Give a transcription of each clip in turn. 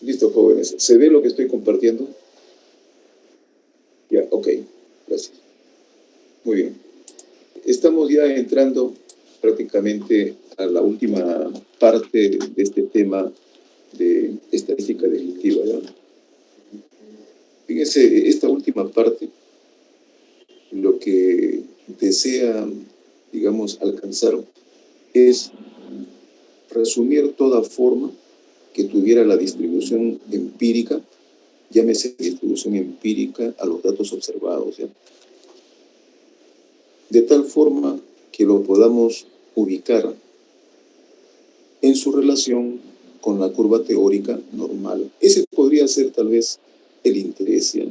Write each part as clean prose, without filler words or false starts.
Listo, jóvenes. ¿Se ve lo que estoy compartiendo? Ya, ok. Gracias. Muy bien. Estamos ya entrando prácticamente a la última parte de este tema de estadística delictiva, ¿ya? Fíjense, esta última parte, lo que desea, digamos, alcanzar es resumir toda forma que tuviera la distribución empírica, llámese distribución empírica a los datos observados, ¿ya? De tal forma que lo podamos ubicar en su relación con la curva teórica normal. Ese podría ser tal vez el interés, ¿ya?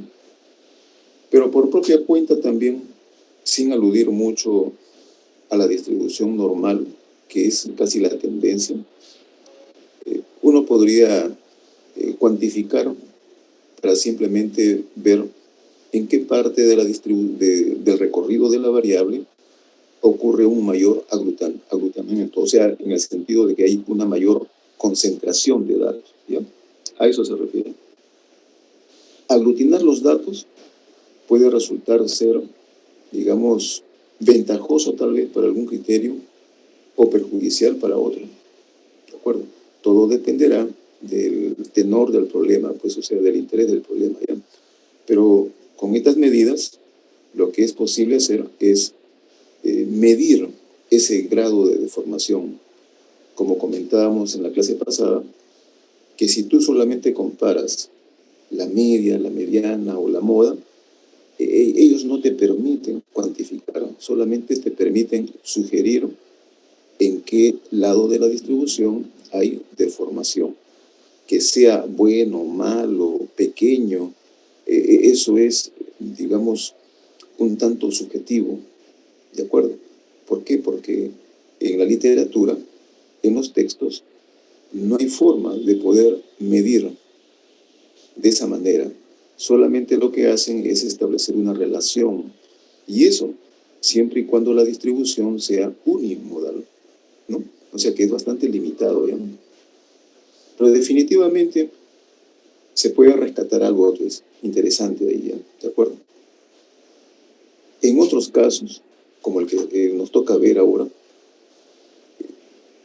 Pero por propia cuenta también, sin aludir mucho a la distribución normal, que es casi la tendencia, uno podría cuantificar para simplemente ver en qué parte de del recorrido de la variable ocurre un mayor aglutinamiento, o sea, en el sentido de que hay una mayor concentración de datos, ¿ya? A eso se refiere. Aglutinar los datos puede resultar ser, digamos, ventajoso tal vez para algún criterio o perjudicial para otro, ¿de acuerdo? Todo dependerá del tenor del problema, pues, o sea, del interés del problema, ¿ya? Pero con estas medidas, lo que es posible hacer es medir ese grado de deformación. Como comentábamos en la clase pasada, que si tú solamente comparas la media, la mediana o la moda, ellos no te permiten cuantificar, solamente te permiten sugerir en qué lado de la distribución hay deformación. Que sea bueno, malo, pequeño, eso es, digamos, un tanto subjetivo, ¿de acuerdo? ¿Por qué? Porque en la literatura, en los textos, no hay forma de poder medir de esa manera. Solamente lo que hacen es establecer una relación. Y eso, siempre y cuando la distribución sea unimodal, ¿no? O sea que es bastante limitado, ¿ya? Pero definitivamente se puede rescatar algo que es interesante de ahí, ¿ya? ¿De acuerdo? En otros casos, como el que nos toca ver ahora,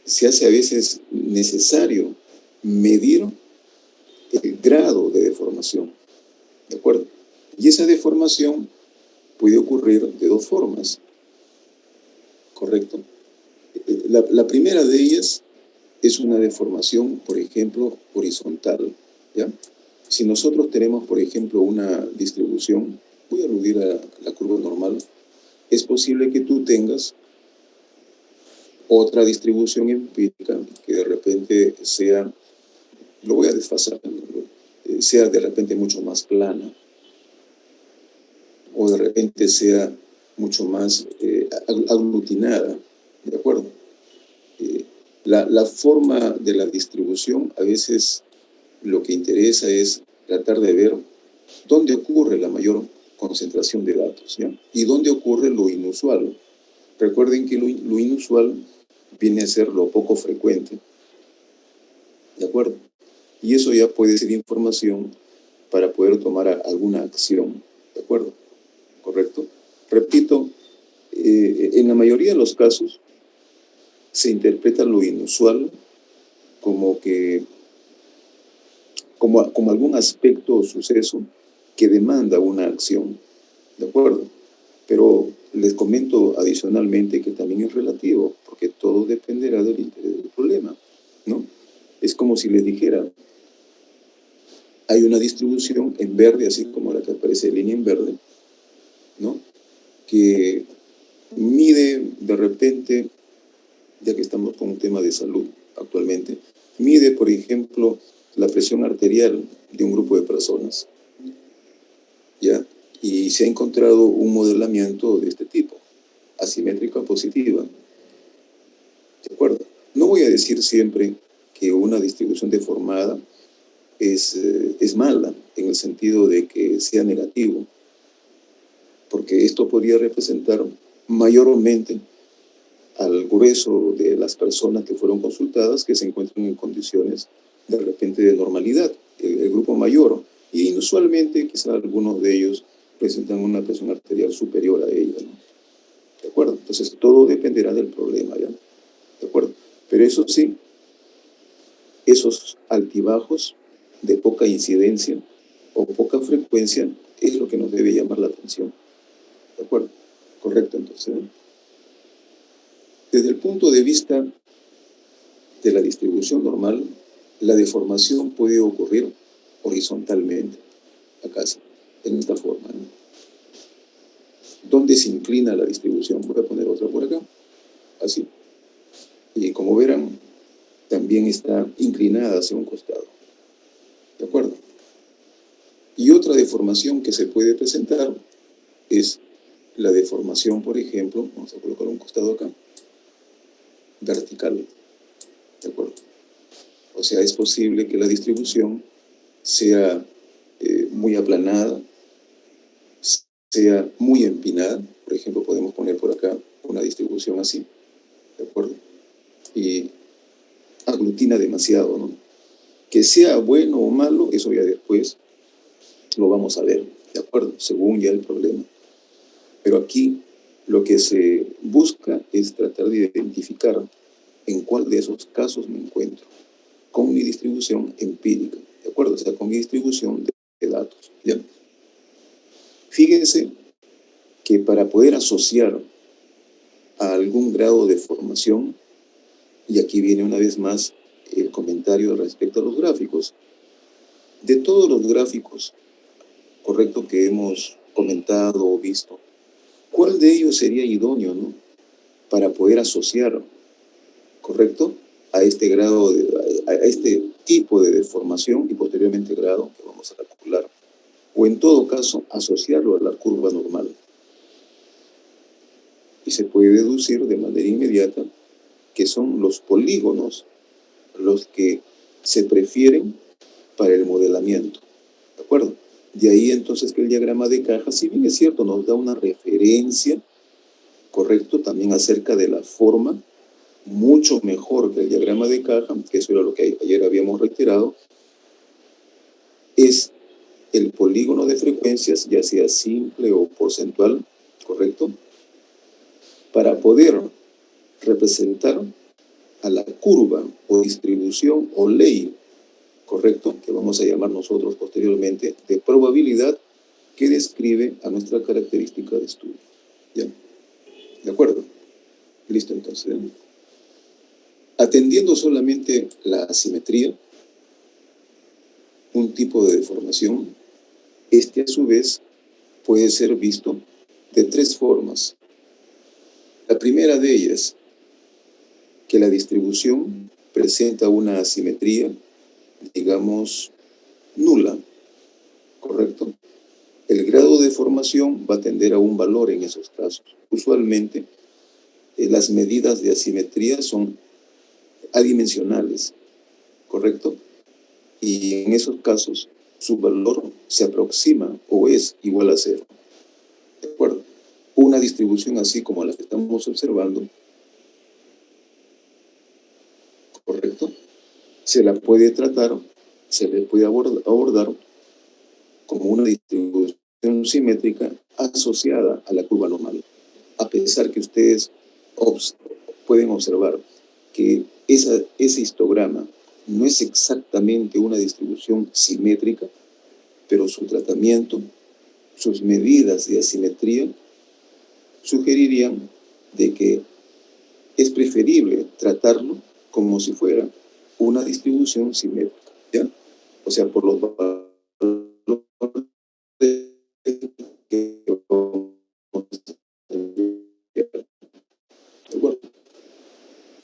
se hace a veces necesario medir el grado de deformación, ¿de acuerdo? Y esa deformación puede ocurrir de dos formas, ¿correcto? La primera de ellas es una deformación, por ejemplo, horizontal, ¿ya? Si nosotros tenemos, por ejemplo, una distribución, voy a aludir a la curva normal, es posible que tú tengas otra distribución empírica que de repente sea, lo voy a desfasar, sea de repente mucho más plana, o de repente sea mucho más aglutinada, ¿de acuerdo? La forma de la distribución, a veces lo que interesa es tratar de ver dónde ocurre la mayor concentración de datos, ¿ya? Y dónde ocurre lo inusual. Recuerden que lo inusual viene a ser lo poco frecuente, ¿de acuerdo? Y eso ya puede ser información para poder tomar alguna acción, ¿de acuerdo? ¿Correcto? Repito, en la mayoría de los casos se interpreta lo inusual como que, como algún aspecto o suceso que demanda una acción, ¿de acuerdo? Pero les comento adicionalmente que también es relativo, porque todo dependerá del interés del problema, ¿no? Es como si les dijera, hay una distribución en verde, así como la que aparece en línea en verde, ¿no? Que mide de repente, ya que estamos con un tema de salud actualmente, mide, por ejemplo, la presión arterial de un grupo de personas, ¿ya? Y se ha encontrado un modelamiento de este tipo, asimétrica positiva, ¿de acuerdo? No voy a decir siempre que una distribución deformada es mala, en el sentido de que sea negativo, porque esto podría representar mayormente al grueso de las personas que fueron consultadas que se encuentran en condiciones de repente de normalidad, el grupo mayor. Y inusualmente, quizá algunos de ellos presentan una presión arterial superior a ella, ¿no? ¿De acuerdo? Entonces, todo dependerá del problema, ¿ya? ¿De acuerdo? Pero eso sí, esos altibajos de poca incidencia o poca frecuencia es lo que nos debe llamar la atención. ¿De acuerdo? Correcto, entonces, ¿no? Desde el punto de vista de la distribución normal, la deformación puede ocurrir horizontalmente, acá sí, en esta forma, ¿no? ¿Dónde se inclina la distribución? Voy a poner otra por acá, así. Y como verán, también está inclinada hacia un costado. ¿De acuerdo? Y otra deformación que se puede presentar es la deformación, por ejemplo, vamos a colocar un costado acá, vertical. ¿De acuerdo? O sea, es posible que la distribución sea muy aplanada, sea muy empinada. Por ejemplo, podemos poner por acá una distribución así, ¿de acuerdo? Y aglutina demasiado, ¿no? Que sea bueno o malo, eso ya después lo vamos a ver, ¿de acuerdo? Según ya el problema. Pero aquí lo que se busca es tratar de identificar en cuál de esos casos me encuentro con mi distribución empírica, ¿de acuerdo? O sea, con mi distribución de datos, ¿ya? Fíjense que para poder asociar a algún grado de formación, y aquí viene una vez más el comentario respecto a los gráficos, de todos los gráficos, correcto, que hemos comentado o visto, ¿cuál de ellos sería idóneo, ¿no? Para poder asociar, correcto, a este grado, a este tipo de deformación y posteriormente grado que vamos a calcular, o en todo caso asociarlo a la curva normal. Y se puede deducir de manera inmediata que son los polígonos los que se prefieren para el modelamiento, ¿de acuerdo? De ahí entonces que el diagrama de caja, si bien es cierto, nos da una referencia, correcto, también acerca de la forma, mucho mejor que el diagrama de caja, que eso era lo que ayer habíamos reiterado, es el polígono de frecuencias, ya sea simple o porcentual, correcto, para poder representar a la curva o distribución o ley, correcto, que vamos a llamar nosotros posteriormente, de probabilidad que describe a nuestra característica de estudio. ¿Ya? ¿De acuerdo? Listo, entonces. Atendiendo solamente la asimetría, un tipo de deformación, este a su vez puede ser visto de tres formas. La primera de ellas, que la distribución presenta una asimetría, digamos, nula, ¿correcto? El grado de deformación va a tender a un valor en esos casos. Usualmente, las medidas de asimetría son adimensionales, ¿correcto? Y en esos casos, su valor se aproxima o es igual a cero, ¿de acuerdo? Una distribución así como la que estamos observando, ¿correcto? Se la puede tratar, se le puede abordar como una distribución simétrica asociada a la curva normal. A pesar que ustedes pueden observar que ese histograma no es exactamente una distribución simétrica, pero su tratamiento, sus medidas de asimetría, sugerirían de que es preferible tratarlo como si fuera una distribución simétrica, ¿ya? O sea, por los valores que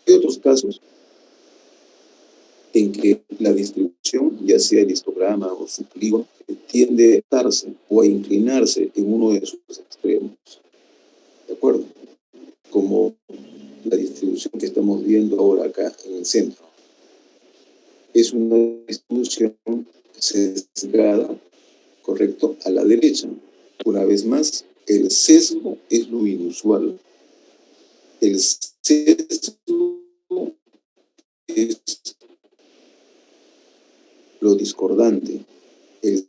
hay otros casos en que la distribución, ya sea el histograma o su polígono, tiende a darse o a inclinarse en uno de sus extremos, ¿de acuerdo? Como la distribución que estamos viendo ahora acá en el centro. Es una distribución sesgada, correcto, a la derecha. Una vez más, el sesgo es lo inusual. El sesgo es lo discordante, el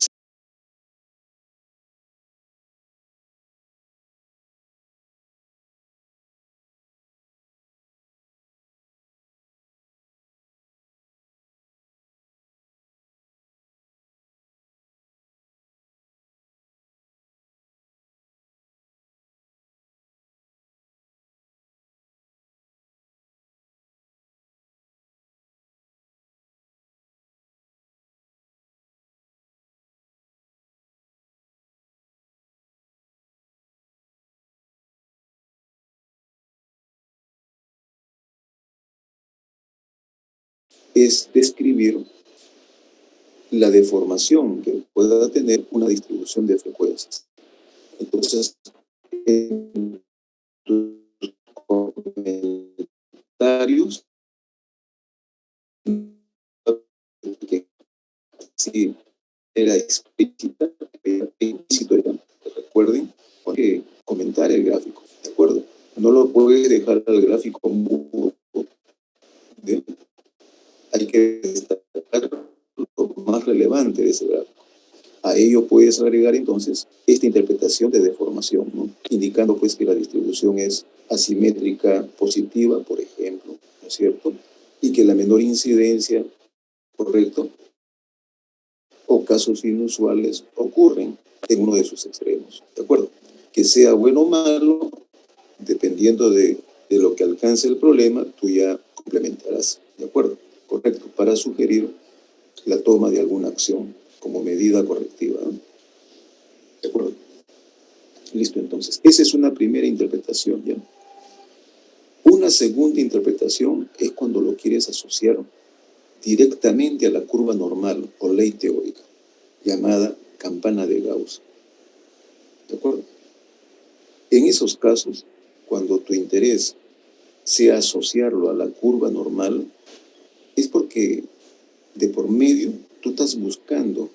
es describir la deformación que pueda tener una distribución de frecuencias. Entonces, en tus comentarios, que sí era explícita, era explícito, recuerden, que comentar el gráfico, ¿de acuerdo? No lo puedes dejar al gráfico mudo, ¿bien? Hay que destacar lo más relevante de ese gráfico. A ello puedes agregar entonces esta interpretación de deformación, ¿no? Indicando pues que la distribución es asimétrica positiva, por ejemplo, ¿no es cierto? Y que la menor incidencia, correcto, o casos inusuales ocurren en uno de sus extremos, ¿de acuerdo? Que sea bueno o malo, dependiendo de lo que alcance el problema, tú ya complementarás, ¿de acuerdo? Correcto, para sugerir la toma de alguna acción como medida correctiva, ¿no? ¿De acuerdo? Listo, entonces. Esa es una primera interpretación, ¿ya? Una segunda interpretación es cuando lo quieres asociar directamente a la curva normal o ley teórica, llamada campana de Gauss. ¿De acuerdo? En esos casos, cuando tu interés sea asociarlo a la curva normal, es porque de por medio tú estás buscando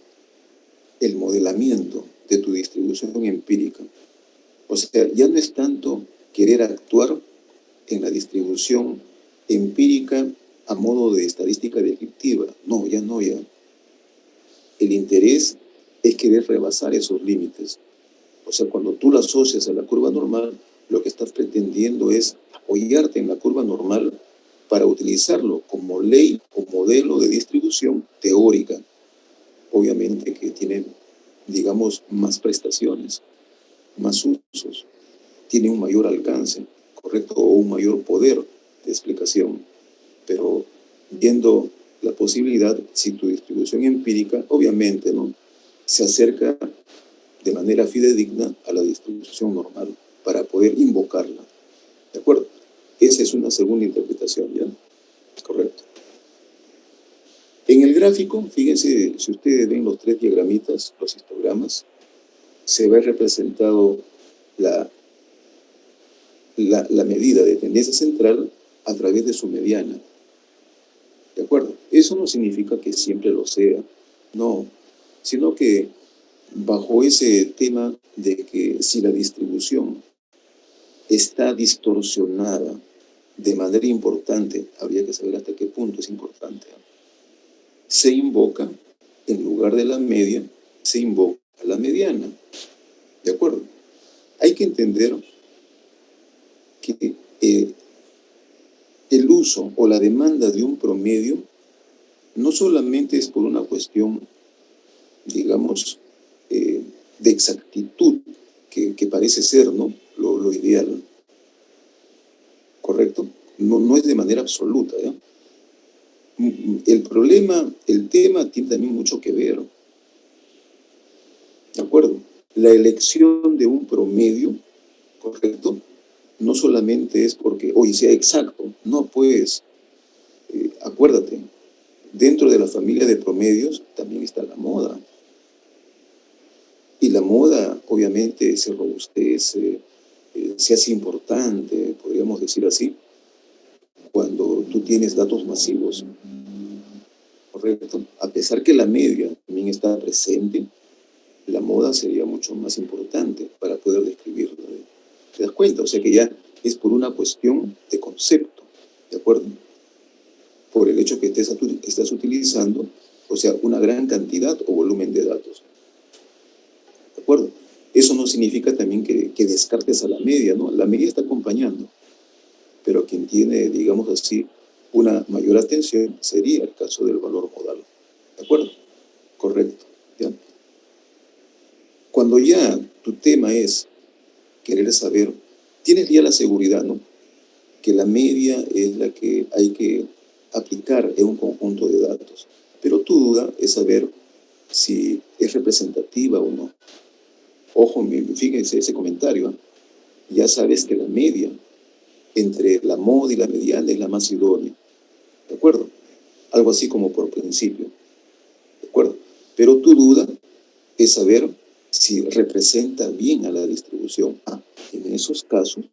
el modelamiento de tu distribución empírica. O sea, ya no es tanto querer actuar en la distribución empírica a modo de estadística descriptiva. No, ya no, ya. El interés es querer rebasar esos límites. O sea, cuando tú la asocias a la curva normal, lo que estás pretendiendo es apoyarte en la curva normal para utilizarlo como ley o modelo de distribución teórica. Obviamente que tiene, digamos, más prestaciones, más usos, tiene un mayor alcance, ¿correcto? O un mayor poder de explicación. Pero viendo la posibilidad, si tu distribución empírica, obviamente, ¿no?, se acerca de manera fidedigna a la distribución normal para poder invocarla. ¿De acuerdo? Esa es una segunda interpretación, ¿ya? Correcto. En el gráfico, fíjense, si ustedes ven los tres diagramitas, los histogramas, se ve representado la medida de tendencia central a través de su mediana. ¿De acuerdo? Eso no significa que siempre lo sea, no, sino que bajo ese tema de que si la distribución está distorsionada de manera importante, habría que saber hasta qué punto es importante, se invoca, en lugar de la media, se invoca la mediana. ¿De acuerdo? Hay que entender que el uso o la demanda de un promedio no solamente es por una cuestión, digamos, de exactitud, que parece ser, ¿no?, lo ideal, ¿correcto? No es de manera absoluta, ¿ya? El problema, el tema tiene también mucho que ver, ¿de acuerdo? La elección de un promedio, ¿correcto?, no solamente es porque hoy sea exacto, no, pues, acuérdate, dentro de la familia de promedios también está la moda. Y la moda, obviamente, se robustece, se hace importante, podríamos decir así, cuando tú tienes datos masivos, ¿correcto? A pesar que la media también está presente, la moda sería mucho más importante para poder describirlo. ¿Te das cuenta? O sea que ya es por una cuestión de concepto, ¿de acuerdo? Por el hecho que estás utilizando O sea, una gran cantidad o volumen de datos. ¿De acuerdo? Eso no significa también que descartes a la media, ¿no? La media está acompañando, pero quien tiene, digamos así, una mayor atención sería el caso del valor modal. ¿De acuerdo? Correcto. ¿Ya? Cuando ya tu tema es querer saber, tienes ya la seguridad, ¿no? Que la media es la que hay que aplicar en un conjunto de datos. Pero tu duda es saber si es representativa o no. Ojo, fíjense ese comentario. Ya sabes que la media entre la moda y la mediana es la más idónea. ¿De acuerdo? Algo así como por principio. ¿De acuerdo? Pero tu duda es saber si representa bien a la distribución. En esos casos,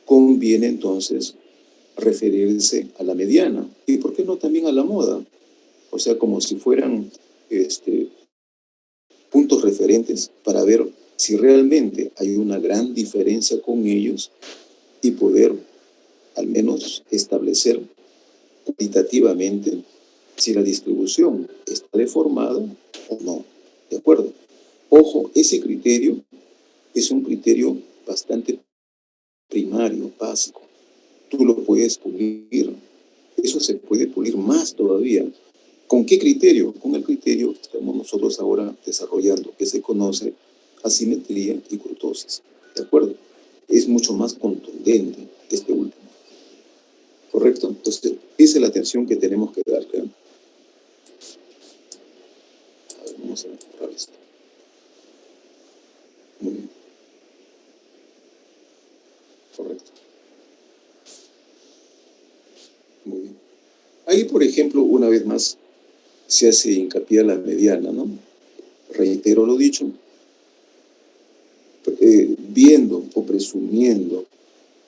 conviene entonces referirse a la mediana. ¿Y por qué no también a la moda? O sea, como si fueran puntos referentes para ver si realmente hay una gran diferencia con ellos y poder al menos establecer cuantitativamente si la distribución está deformada o no. ¿De acuerdo? Ojo, ese criterio es un criterio bastante primario, básico. Tú lo puedes pulir. Eso se puede pulir más todavía. ¿Con qué criterio? Con el criterio que estamos nosotros ahora desarrollando, que se conoce asimetría y kurtosis. ¿De acuerdo? Es mucho más contundente este último. ¿Correcto? Entonces, esa es la atención que tenemos que dar. ¿Verdad? A ver, vamos a mejorar esto. Muy bien. Correcto. Muy bien. Ahí, por ejemplo, una vez más, se hace hincapié a la mediana, ¿no? Reitero lo dicho, viendo o presumiendo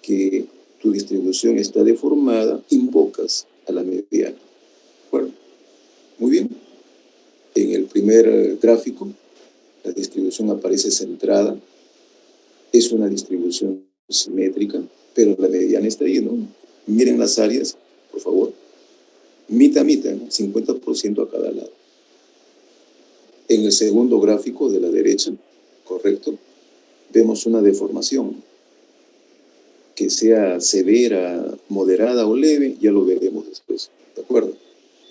que tu distribución está deformada, invocas a la mediana. Bueno, muy bien. En el primer gráfico, la distribución aparece centrada. Es una distribución simétrica, pero la mediana está ahí, ¿no? Miren las áreas, por favor. Mitad, mitad, ¿no? 50% a cada lado. En el segundo gráfico de la derecha, correcto, vemos una deformación. Que sea severa, moderada o leve, ya lo veremos después, ¿de acuerdo?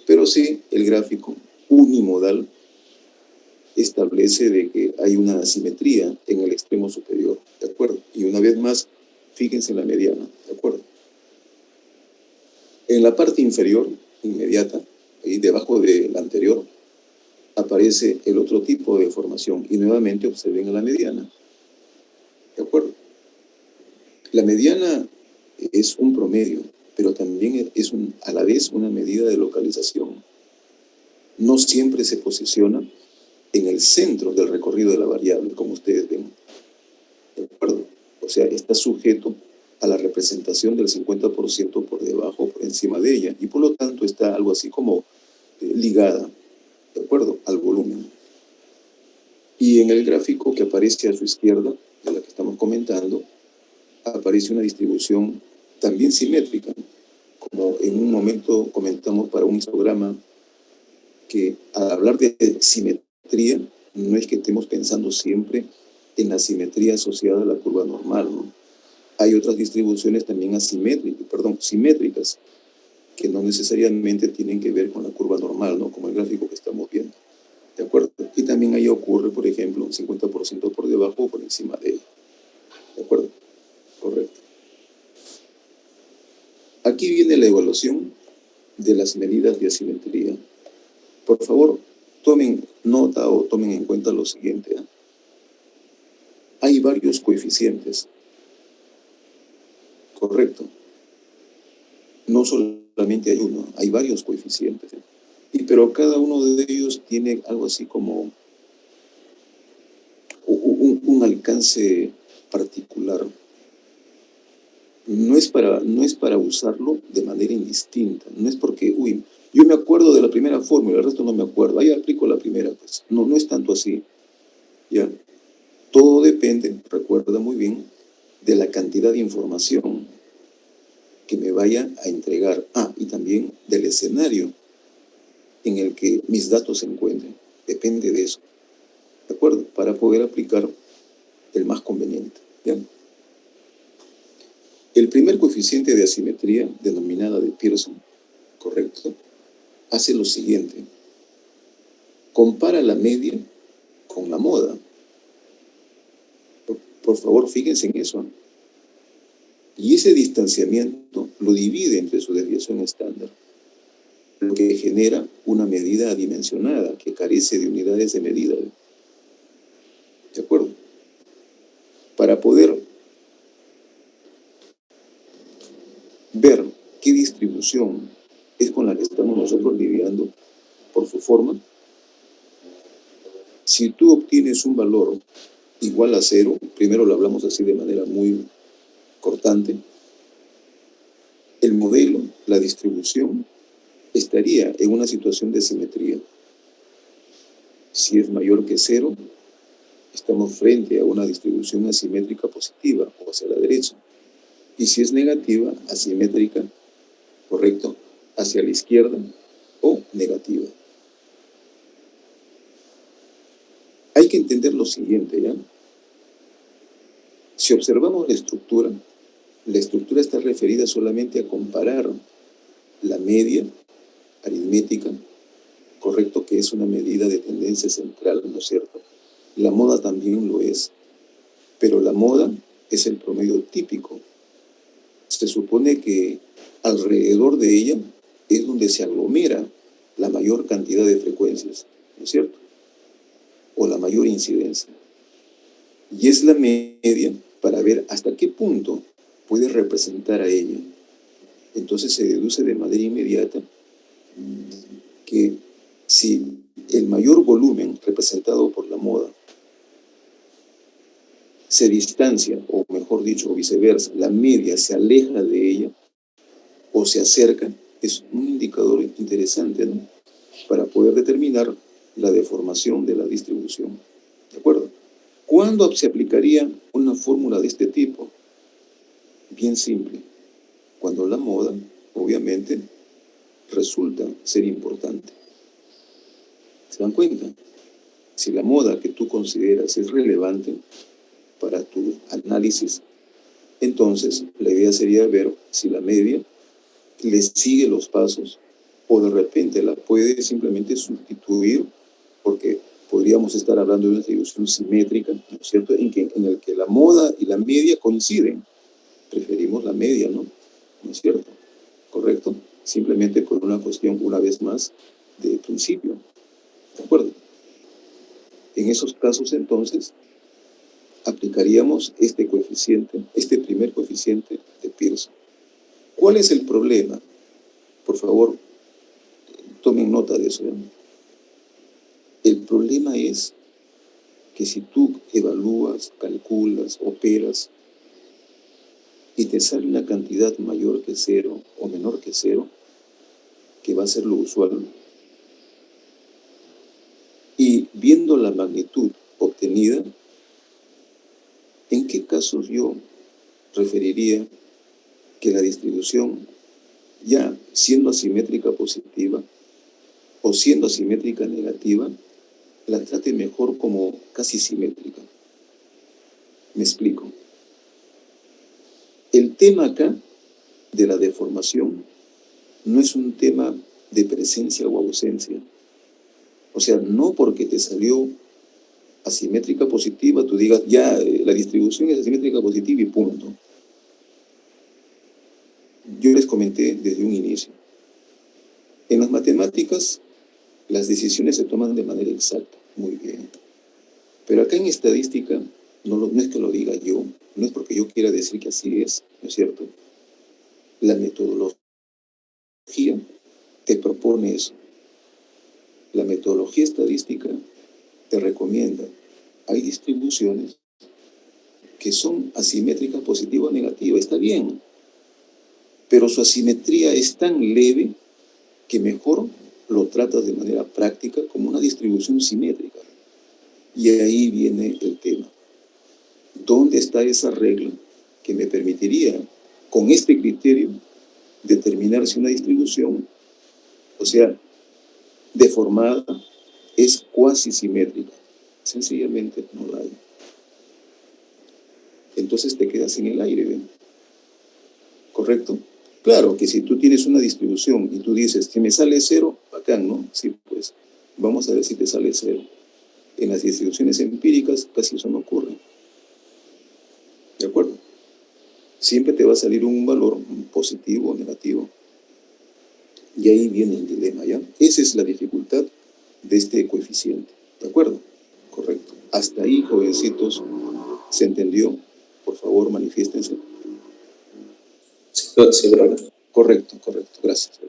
Pero sí, el gráfico unimodal establece de que hay una asimetría en el extremo superior, ¿de acuerdo? Y una vez más, fíjense en la mediana, ¿de acuerdo? En la parte inferior, inmediata, ahí debajo de la anterior, aparece el otro tipo de deformación y nuevamente observen a la mediana, ¿de acuerdo? La mediana es un promedio, pero también es a la vez una medida de localización. No siempre se posiciona en el centro del recorrido de la variable, como ustedes ven. ¿De acuerdo? O sea, está sujeto a la representación del 50% por debajo o por encima de ella, y por lo tanto está algo así como ligada, ¿de acuerdo?, al volumen. Y en el gráfico que aparece a su izquierda, de la que estamos comentando, aparece una distribución también simétrica, como en un momento comentamos para un histograma, que al hablar de simetría, no es que estemos pensando siempre en la simetría asociada a la curva normal, ¿no? Hay otras distribuciones también simétricas, que no necesariamente tienen que ver con la curva normal, ¿no? Como el gráfico que estamos viendo, ¿de acuerdo? Y también ahí ocurre, por ejemplo, un 50% por debajo o por encima de ella, ¿de acuerdo? Correcto. Aquí viene la evaluación de las medidas de asimetría. Por favor, tomen nota o tomen en cuenta lo siguiente. Hay varios coeficientes. Correcto. No solamente hay uno, hay varios coeficientes. Pero cada uno de ellos tiene algo así como un alcance particular. No es para usarlo de manera indistinta. No es porque, yo me acuerdo de la primera fórmula, el resto no me acuerdo. Ahí aplico la primera, pues. No es tanto así. ¿Ya? Todo depende, recuerda muy bien, de la cantidad de información. que me vaya a entregar. Y también del escenario en el que mis datos se encuentren. Depende de eso. ¿De acuerdo? Para poder aplicar el más conveniente. ¿Ya? El primer coeficiente de asimetría, denominada de Pearson, correcto, hace lo siguiente. Compara la media con la moda. Por favor, fíjense en eso. Y ese distanciamiento lo divide entre su desviación estándar, lo que genera una medida adimensionada que carece de unidades de medida. ¿De acuerdo? Para poder ver qué distribución es con la que estamos nosotros lidiando por su forma, si tú obtienes un valor igual a 0, primero lo hablamos así de manera muy cortante, el modelo, la distribución, estaría en una situación de simetría. Si es mayor que 0, estamos frente a una distribución asimétrica positiva o hacia la derecha. Y si es negativa, asimétrica, correcto, hacia la izquierda o negativa. Hay que entender lo siguiente, ¿ya? Si observamos la estructura está referida solamente a comparar la media aritmética, correcto, que es una medida de tendencia central, ¿no es cierto? La moda también lo es, pero la moda es el promedio típico. Se supone que alrededor de ella es donde se aglomera la mayor cantidad de frecuencias, ¿no es cierto? O la mayor incidencia. Y es la media para ver hasta qué punto puede representar a ella. Entonces se deduce de manera inmediata que si el mayor volumen representado por la moda se distancia, o mejor dicho, o viceversa, la media se aleja de ella o se acerca, es un indicador interesante, ¿no? Para poder determinar la deformación de la distribución. ¿De acuerdo? ¿Cuándo se aplicaría una fórmula de este tipo? Bien simple. Cuando la moda, obviamente, resulta ser importante. ¿Se dan cuenta? Si la moda que tú consideras es relevante para tu análisis, entonces la idea sería ver si la media le sigue los pasos o de repente la puede simplemente sustituir, porque podríamos estar hablando de una distribución simétrica, ¿no es cierto?, en el que la moda y la media coinciden. Preferimos la media, ¿no? ¿No es cierto? ¿Correcto? Simplemente por una cuestión, una vez más, de principio. ¿De acuerdo? En esos casos, entonces, aplicaríamos este coeficiente, este primer coeficiente de Pearson. ¿Cuál es el problema? Por favor, tomen nota de eso, ¿eh? El problema es que si tú evalúas, calculas, operas y te sale una cantidad mayor que 0 o menor que 0, que va a ser lo usual, y viendo la magnitud obtenida, ¿en qué casos yo referiría que la distribución, ya siendo asimétrica positiva o siendo asimétrica negativa, la trate mejor como casi simétrica? Me explico. El tema acá de la deformación no es un tema de presencia o ausencia. O sea, no porque te salió asimétrica positiva, tú digas, ya, la distribución es asimétrica positiva y punto. Yo les comenté desde un inicio. En las matemáticas, las decisiones se toman de manera exacta. Muy bien. Pero acá en estadística, no es que lo diga yo, no es porque yo quiera decir que así es, ¿no es cierto? La metodología te propone eso. La metodología estadística te recomienda, hay distribuciones que son asimétricas positiva o negativa, está bien, pero su asimetría es tan leve que mejor lo tratas de manera práctica como una distribución simétrica. Y ahí viene el tema. ¿Dónde está esa regla que me permitiría, con este criterio, determinar si una distribución, o sea, deformada, es cuasi simétrica. Sencillamente no la hay. Entonces te quedas en el aire, ¿ven? ¿Correcto? Claro que si tú tienes una distribución y tú dices que me sale 0, bacán, ¿no? Sí, pues vamos a ver si te sale 0. En las distribuciones empíricas casi eso no ocurre. ¿De acuerdo? Siempre te va a salir un valor positivo o negativo. Y ahí viene el dilema, ¿ya? Esa es la dificultad de este coeficiente. ¿De acuerdo? Correcto. Hasta ahí, jovencitos, ¿se entendió? Por favor, manifiéstense. Sí, ¿verdad? Correcto. Gracias.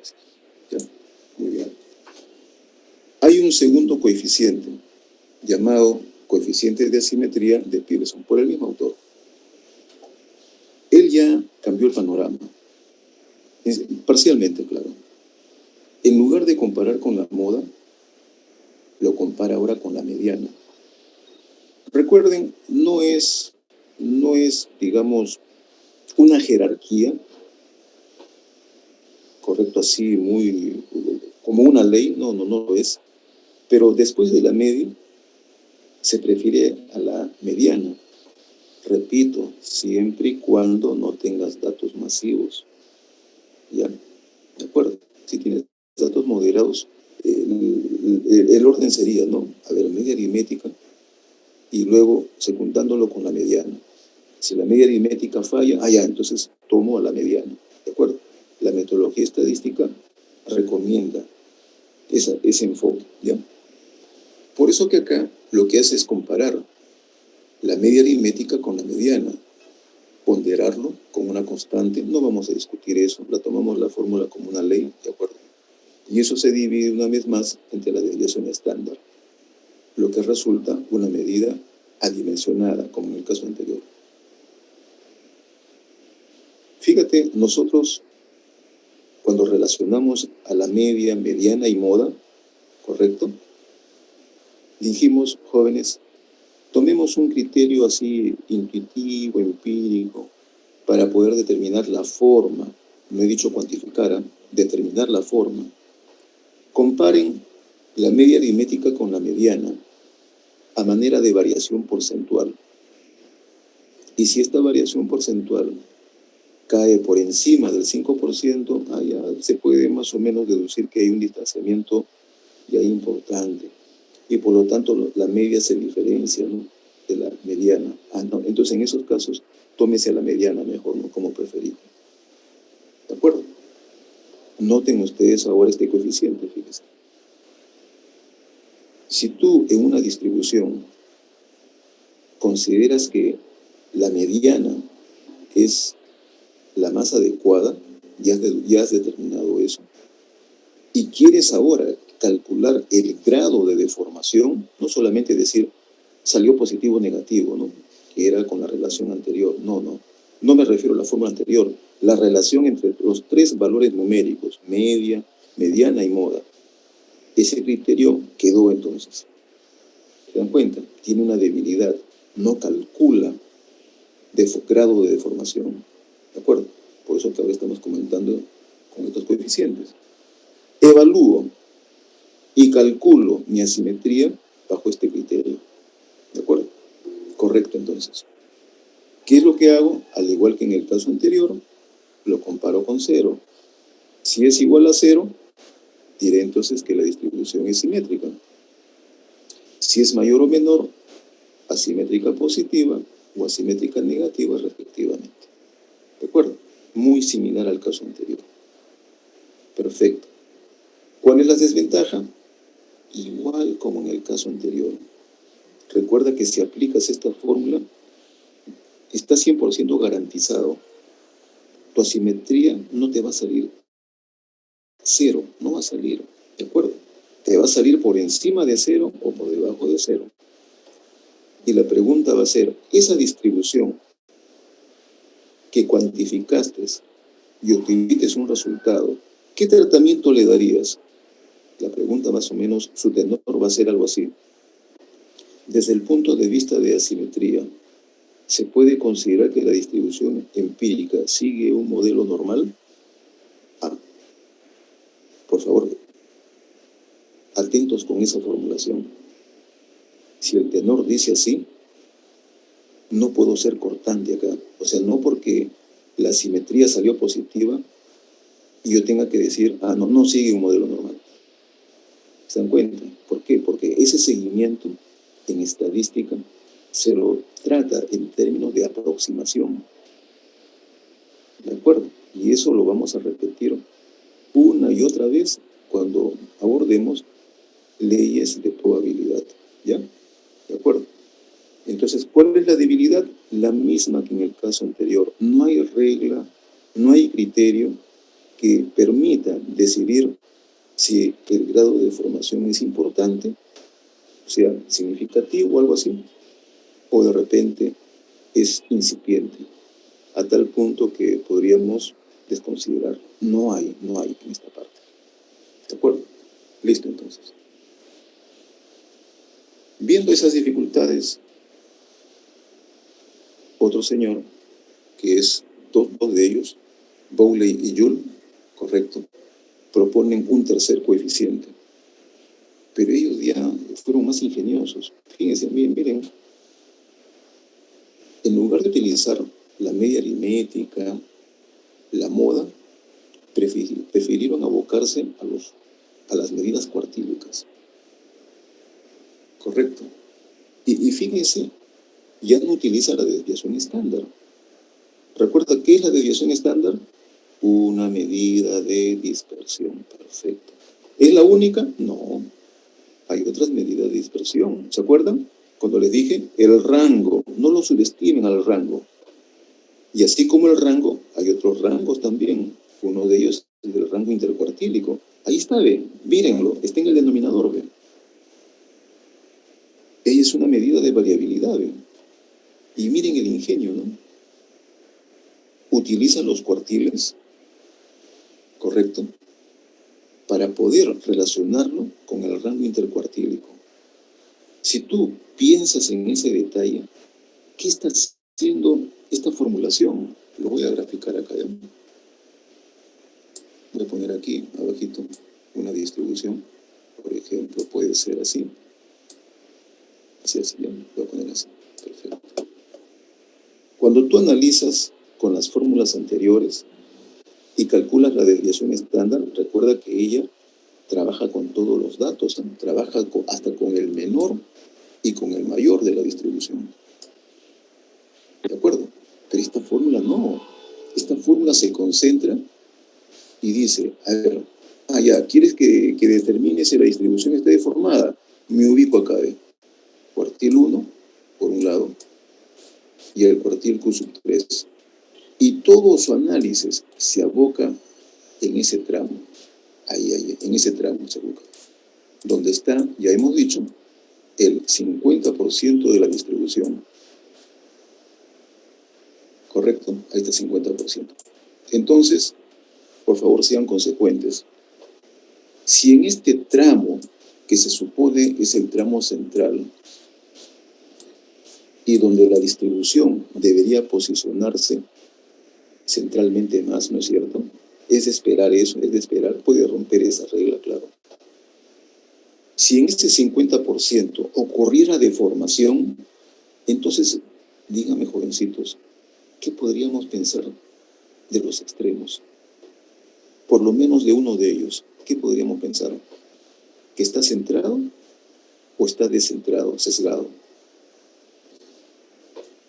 ¿Ya? Muy bien. Hay un segundo coeficiente llamado coeficiente de asimetría de Pearson, por el mismo autor. Él ya cambió el panorama. Parcialmente, claro. En lugar de comparar con la moda, lo compara ahora con la mediana. Recuerden, no es, digamos, una jerarquía, correcto, así muy, como una ley, no lo es. Pero después de la media, se prefiere a la mediana. Repito, siempre y cuando no tengas datos masivos. ¿Ya? ¿De acuerdo? Si tienes datos moderados, el orden sería, ¿no? A ver, media aritmética y luego secundándolo con la mediana. Si la media aritmética falla, ya, entonces tomo a la mediana. ¿De acuerdo? La metodología estadística recomienda ese enfoque, ¿ya? Por eso que acá lo que hace es comparar la media aritmética con la mediana, ponderarlo con una constante, no vamos a discutir eso, la tomamos la fórmula como una ley, ¿de acuerdo? Y eso se divide una vez más entre la desviación estándar, lo que resulta una medida adimensionada, como en el caso anterior. Fíjate, nosotros cuando relacionamos a la media, mediana y moda, ¿correcto? Dijimos, jóvenes, tomemos un criterio así intuitivo, empírico, para poder determinar la forma, no he dicho cuantificar, determinar la forma. Comparen la media aritmética con la mediana a manera de variación porcentual. Y si esta variación porcentual cae por encima del 5%, ya se puede más o menos deducir que hay un distanciamiento ya importante. Y por lo tanto la media se diferencia, ¿no?, de la mediana. No. Entonces en esos casos tómese a la mediana mejor, ¿no?, como preferido. ¿De acuerdo? Noten ustedes ahora este coeficiente, fíjense. Si tú en una distribución consideras que la mediana es la más adecuada, ya has determinado eso, y quieres ahora calcular el grado de deformación, no solamente decir salió positivo o negativo, ¿no?, que era con la relación anterior. No me refiero a la fórmula anterior, la relación entre los tres valores numéricos, media, mediana y moda. Ese criterio quedó entonces. ¿Se dan cuenta? Tiene una debilidad, no calcula grado de deformación. ¿De acuerdo? Por eso que ahora estamos comentando con estos coeficientes. Evalúo y calculo mi asimetría bajo este criterio. ¿De acuerdo? Correcto, entonces. ¿Qué es lo que hago? Al igual que en el caso anterior, lo comparo con 0. Si es igual a 0, diré entonces que la distribución es simétrica. Si es mayor o menor, asimétrica positiva o asimétrica negativa respectivamente. ¿De acuerdo? Muy similar al caso anterior. Perfecto. ¿Cuál es la desventaja? Igual como en el caso anterior. Recuerda que si aplicas esta fórmula, está 100% garantizado. Tu asimetría no te va a salir 0, no va a salir. ¿De acuerdo? Te va a salir por encima de 0 o por debajo de 0. Y la pregunta va a ser, esa distribución que cuantificaste y obtuviste un resultado, ¿qué tratamiento le darías? La pregunta más o menos, su tenor va a ser algo así. Desde el punto de vista de asimetría, ¿se puede considerar que la distribución empírica sigue un modelo normal? Por favor, atentos con esa formulación. Si el tenor dice así, no puedo ser cortante acá. O sea, no porque la simetría salió positiva y yo tenga que decir, no sigue un modelo normal. ¿Se dan cuenta? ¿Por qué? Porque ese seguimiento en estadística se lo trata en términos de aproximación. ¿De acuerdo? Y eso lo vamos a repetir una y otra vez cuando abordemos leyes de probabilidad. ¿Ya? ¿De acuerdo? Entonces, ¿cuál es la debilidad? La misma que en el caso anterior. No hay regla, no hay criterio que permita decidir si el grado de formación es importante, o sea, significativo o algo así, o de repente es incipiente, a tal punto que podríamos desconsiderar. No hay en esta parte. ¿De acuerdo? Listo, entonces. Viendo esas dificultades, otro señor, que es dos de ellos, Bowley y Joule, correcto, proponen un tercer coeficiente. Pero ellos ya fueron más ingeniosos. Fíjense, miren, en lugar de utilizar la media aritmética, la moda, prefirieron abocarse a las medidas cuartílicas. Correcto. Y fíjense, ya no utiliza la desviación estándar. ¿Recuerda qué es la desviación estándar? Una medida de dispersión. Perfecto. ¿Es la única? No. Hay otras medidas de dispersión. ¿Se acuerdan? Cuando les dije, el rango, no lo subestimen al rango. Y así como el rango, hay otros rangos también. Uno de ellos es el rango intercuartílico. Ahí está, ven, mírenlo, está en el denominador, ven. Ella es una medida de variabilidad, ven. Y miren el ingenio, ¿no? Utiliza los cuartiles, ¿correcto? Para poder relacionarlo con el rango intercuartílico. Si tú piensas en ese detalle, ¿qué está haciendo esta formulación? Lo voy a graficar acá. ¿Ya? Voy a poner aquí, abajito, una distribución. Por ejemplo, puede ser así. Así, ¿ya? Voy a poner así. Perfecto. Cuando tú analizas con las fórmulas anteriores y calculas la desviación estándar, recuerda que ella trabaja con todos los datos, ¿no? Trabaja hasta con el menor y con el mayor de la distribución. ¿De acuerdo? Pero esta fórmula no. Esta fórmula se concentra y dice, a ver, ya, ¿quieres que determine si la distribución está deformada? Me ubico acá, ¿ve? Cuartil 1, por un lado, y el cuartil Q3. Y todo su análisis se aboca en ese tramo. Ahí, en ese tramo se aboca. Donde está, ya hemos dicho, el 50% de la distribución. ¿Correcto? Ahí está el 50%. Entonces, por favor, sean consecuentes. Si en este tramo, que se supone es el tramo central, y donde la distribución debería posicionarse centralmente más, ¿no es cierto? Es de esperar eso, es de esperar, puede romper esa regla, claro. Si en este 50% ocurriera deformación, entonces, díganme, jovencitos, ¿qué podríamos pensar de los extremos? Por lo menos de uno de ellos, ¿qué podríamos pensar? ¿Que está centrado o está descentrado, sesgado?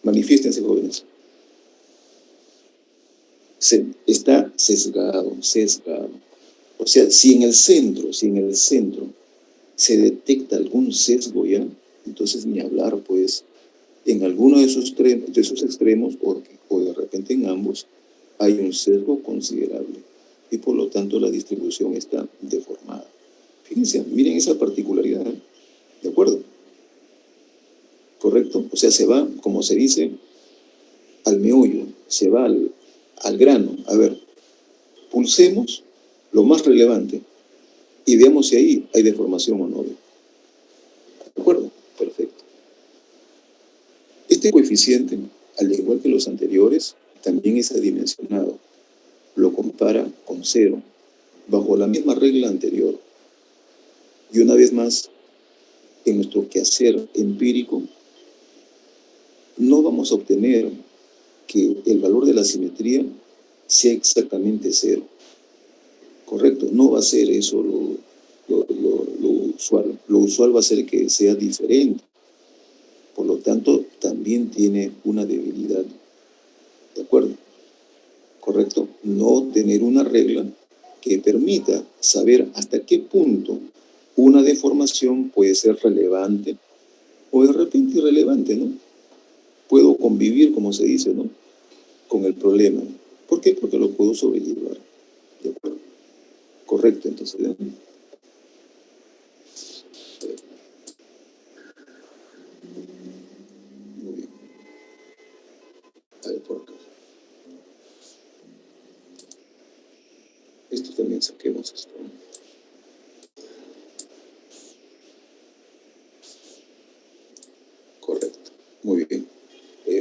Manifiéstense, jóvenes. Está sesgado. O sea, si en el centro se detecta algún sesgo ya, entonces ni hablar, pues, en alguno de esos extremos o de repente en ambos hay un sesgo considerable y por lo tanto la distribución está deformada. Fíjense, miren esa particularidad, ¿eh? ¿De acuerdo? ¿Correcto? O sea, se va, como se dice, al meollo, se va al grano. A ver, pulsemos lo más relevante y veamos si ahí hay deformación o no. ¿De acuerdo? Perfecto. Este coeficiente, al igual que los anteriores, también es adimensionado. Lo compara con 0. bajo la misma regla anterior. Y una vez más, en nuestro quehacer empírico, no vamos a obtener que el valor de la simetría sea exactamente cero. Correcto, no va a ser eso lo usual. Lo usual va a ser que sea diferente. Por lo tanto, también tiene una debilidad. ¿De acuerdo? Correcto, no tener una regla que permita saber hasta qué punto una deformación puede ser relevante o de repente irrelevante, ¿no? Puedo convivir, como se dice, ¿no?, con el problema. ¿Por qué? Porque lo puedo sobrellevar. ¿De acuerdo? Correcto, entonces, ¿no? Muy bien. A ver, por acá. Esto también saquemos esto. Correcto. Muy bien.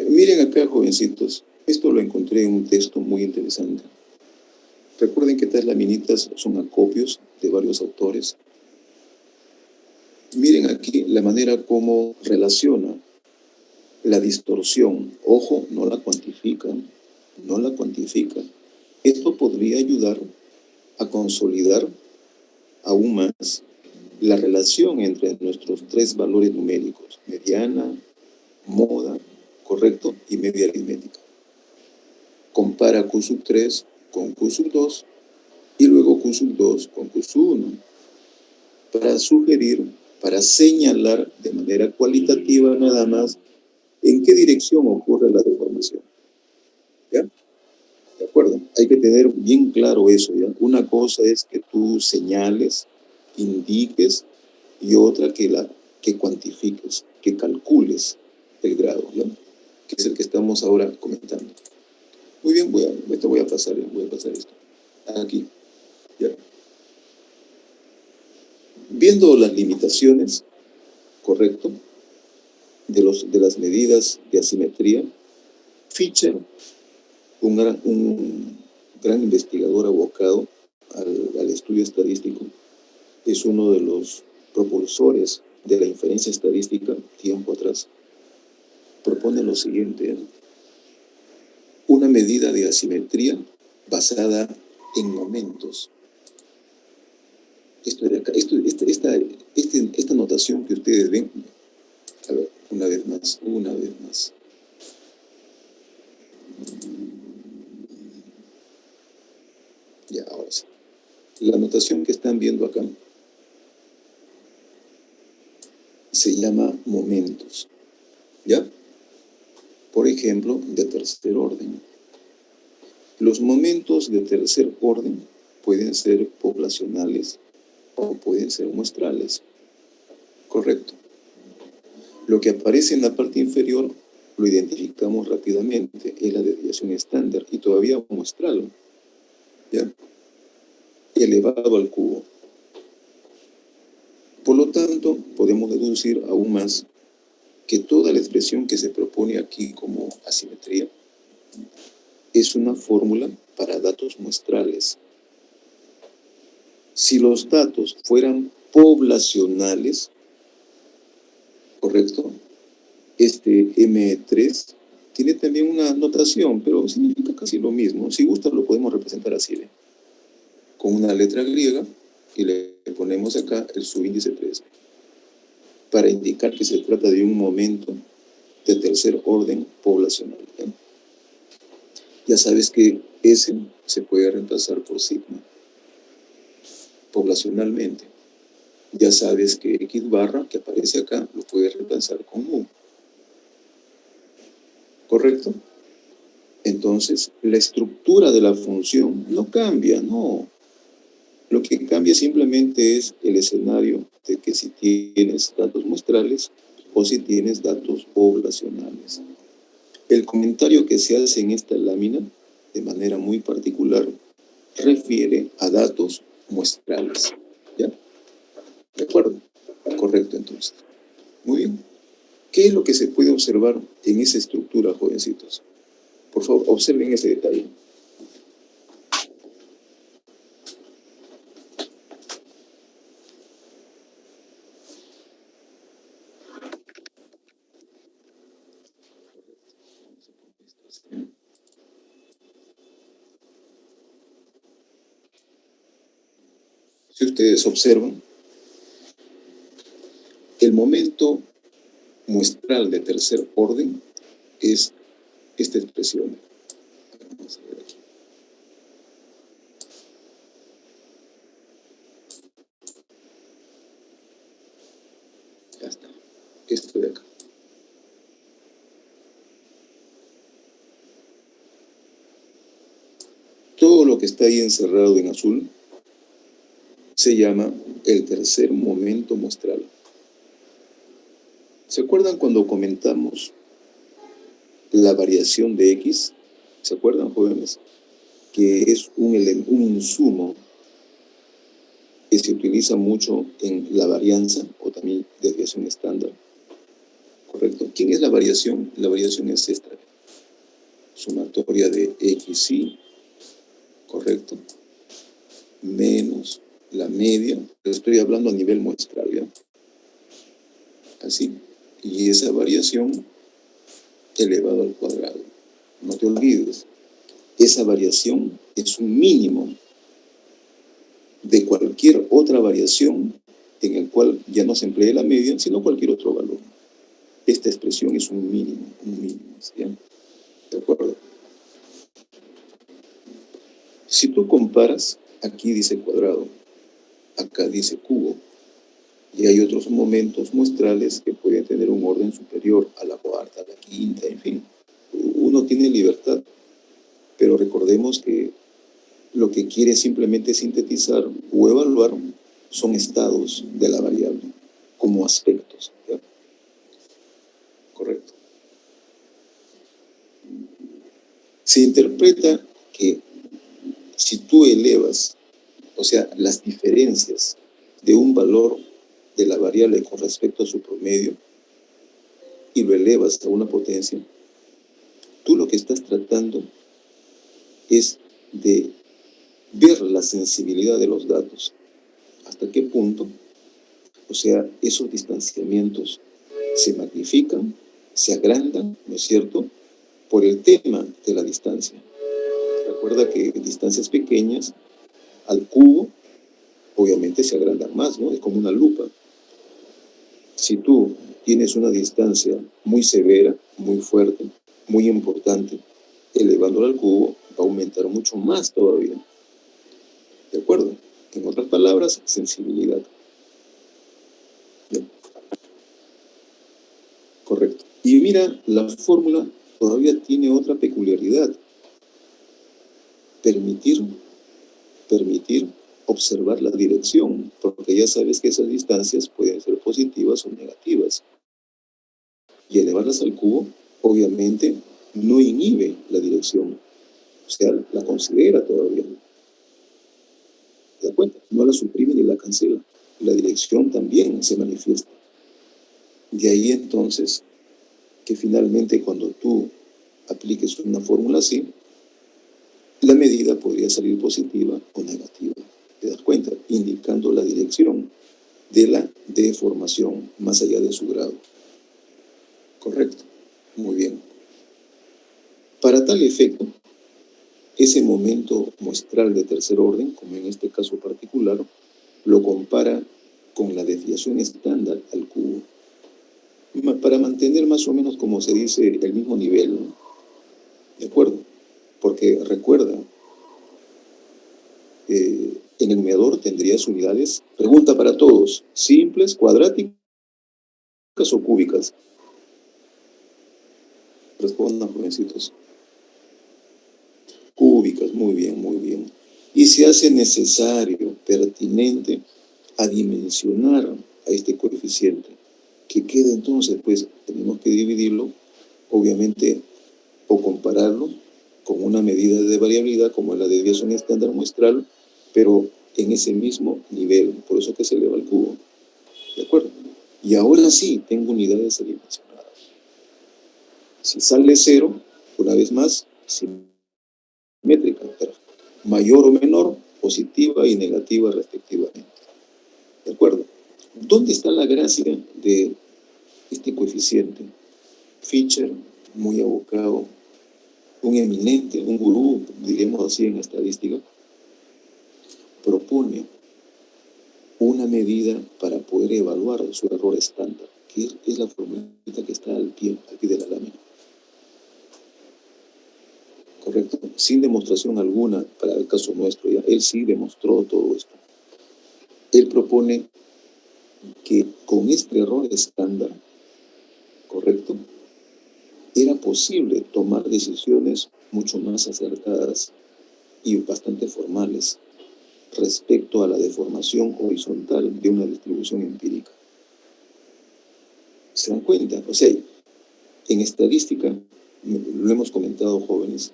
Miren acá, jovencitos. Esto lo encontré en un texto muy interesante. Recuerden que estas laminitas son acopios de varios autores. Miren aquí la manera como relaciona la distorsión. Ojo, no la cuantifica. No la cuantifica. Esto podría ayudar a consolidar aún más la relación entre nuestros tres valores numéricos: mediana, moda, correcto, y media aritmética. Compara Q3 con Q2 y luego Q2 con Q1 para sugerir, para señalar de manera cualitativa nada más en qué dirección ocurre la deformación. ¿Ya? ¿De acuerdo? Hay que tener bien claro eso, ¿ya? Una cosa es que tú señales, indiques, y otra que cuantifiques, que calcules el grado, ¿ya?, que es el que estamos ahora comentando. Muy bien, voy a pasar esto. Aquí, ¿ya? Viendo las limitaciones, correcto, de las medidas de asimetría, Fischer, un gran investigador abocado al estudio estadístico, es uno de los propulsores de la inferencia estadística tiempo atrás. Propone lo siguiente: una medida de asimetría basada en momentos. Esta notación que ustedes ven, a ver, una vez más. Ya, ahora sí. La notación que están viendo acá se llama momentos, ¿ya? Por ejemplo, de tercer orden. Los momentos de tercer orden pueden ser poblacionales o pueden ser muestrales. Correcto. Lo que aparece en la parte inferior lo identificamos rápidamente, es la desviación estándar y todavía muestral, ¿ya?, elevado al cubo. Por lo tanto, podemos deducir aún más que toda la expresión que se propone aquí como asimetría es una fórmula para datos muestrales. Si los datos fueran poblacionales, correcto, este M3 tiene también una notación, pero significa casi lo mismo. Si gusta, lo podemos representar así, ¿eh?, con una letra griega, y le ponemos acá el subíndice 3, para indicar que se trata de un momento de tercer orden poblacional, ¿eh? Ya sabes que S se puede reemplazar por sigma poblacionalmente. Ya sabes que X barra, que aparece acá, lo puedes reemplazar con U. ¿Correcto? Entonces, la estructura de la función no cambia, no. Lo que cambia simplemente es el escenario de que si tienes datos muestrales o si tienes datos poblacionales. El comentario que se hace en esta lámina, de manera muy particular, refiere a datos muestrales, ¿ya? ¿De acuerdo? Correcto, entonces. Muy bien. ¿Qué es lo que se puede observar en esa estructura, jovencitos? Por favor, observen ese detalle. Si ustedes observan, el momento muestral de tercer orden es esta expresión. Vamos a ver aquí. Ya está. Esto de acá. Todo lo que está ahí encerrado en azul se llama el tercer momento muestral. ¿Se acuerdan cuando comentamos la variación de X? ¿Se acuerdan, jóvenes? Que es un insumo que se utiliza mucho en la varianza o también desviación estándar. ¿Correcto? ¿Quién es la variación? La variación es esta. Sumatoria de XY, ¿correcto? Menos la media. Estoy hablando a nivel muestral, ¿ya? Así. Y esa variación elevado al cuadrado. No te olvides, esa variación es un mínimo de cualquier otra variación en el cual ya no se emplee la media, sino cualquier otro valor. Esta expresión es un mínimo, ¿ya? ¿De acuerdo? Si tú comparas, aquí dice cuadrado, acá dice cubo, y hay otros momentos muestrales que pueden tener un orden superior a la cuarta, a la quinta, en fin. Uno tiene libertad, pero recordemos que lo que quiere simplemente sintetizar o evaluar son estados de la variable, como aspectos, ¿ya? Correcto. Se interpreta que si tú elevas, o sea, las diferencias de un valor de la variable con respecto a su promedio y lo elevas a una potencia, tú lo que estás tratando es de ver la sensibilidad de los datos. ¿Hasta qué punto? O sea, esos distanciamientos se magnifican, se agrandan, ¿no es cierto?, por el tema de la distancia. Recuerda que distancias pequeñas al cubo, obviamente se agrandan más, ¿no? Es como una lupa. Si tú tienes una distancia muy severa, muy fuerte, muy importante, elevándola al cubo, va a aumentar mucho más todavía. ¿De acuerdo? En otras palabras, sensibilidad. ¿Bien? Correcto. Y mira, la fórmula todavía tiene otra peculiaridad. Permitir observar la dirección, porque ya sabes que esas distancias pueden ser positivas o negativas. Y elevarlas al cubo, obviamente, no inhibe la dirección. O sea, la considera todavía. ¿Te das cuenta? No la suprime ni la cancela. La dirección también se manifiesta. De ahí entonces que finalmente cuando tú apliques una fórmula así, la medida podría salir positiva o negativa. ¿Te das cuenta? Indicando la dirección de la deformación más allá de su grado. ¿Correcto? Muy bien. Para tal efecto, ese momento muestral de tercer orden, como en este caso particular, lo compara con la desviación estándar al cubo, para mantener más o menos, como se dice, el mismo nivel, ¿no? ¿De acuerdo? Porque recuerda, en el numerador tendrías unidades, pregunta para todos, simples, cuadráticas o cúbicas. Respondan, jovencitos. Cúbicas, muy bien, muy bien. Y se hace necesario, pertinente, adimensionar a este coeficiente. ¿Qué queda entonces? Pues tenemos que dividirlo, obviamente, o compararlo con una medida de variabilidad como la desviación estándar muestral, pero en ese mismo nivel, por eso que se eleva al cubo. ¿De acuerdo? Y ahora sí, tengo unidades adimensionadas. Si sale 0, una vez más, simétrica, mayor o menor, positiva y negativa respectivamente. ¿De acuerdo? ¿Dónde está la gracia de este coeficiente? Fisher, muy abocado, un eminente, un gurú, diríamos así en estadística, propone una medida para poder evaluar su error estándar, que es la formulita que está al pie de la lámina. ¿Correcto? Sin demostración alguna, para el caso nuestro, ya él sí demostró todo esto. Él propone que con este error estándar, ¿correcto?, era posible tomar decisiones mucho más acertadas y bastante formales respecto a la deformación horizontal de una distribución empírica. ¿Se dan cuenta? O sea, en estadística, lo hemos comentado, jóvenes,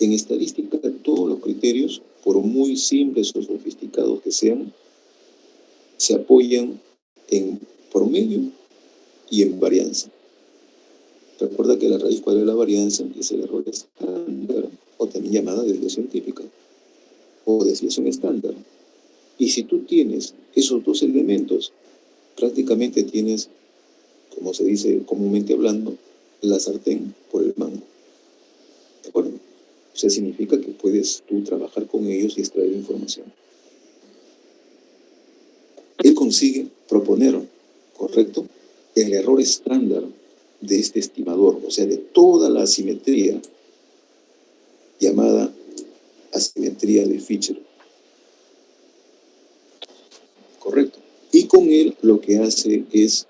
en estadística todos los criterios, por muy simples o sofisticados que sean, se apoyan en promedio y en varianza. Recuerda que la raíz cuadrada de la varianza es el error estándar, o también llamada desviación típica, o desviación estándar. Y si tú tienes esos dos elementos, prácticamente tienes, como se dice comúnmente hablando, la sartén por el mango. ¿De acuerdo? O sea, significa que puedes tú trabajar con ellos y extraer información. Él consigue proponer, ¿correcto?, el error estándar de este estimador, o sea, de toda la asimetría llamada asimetría de Fisher. ¿Correcto? Y con él lo que hace es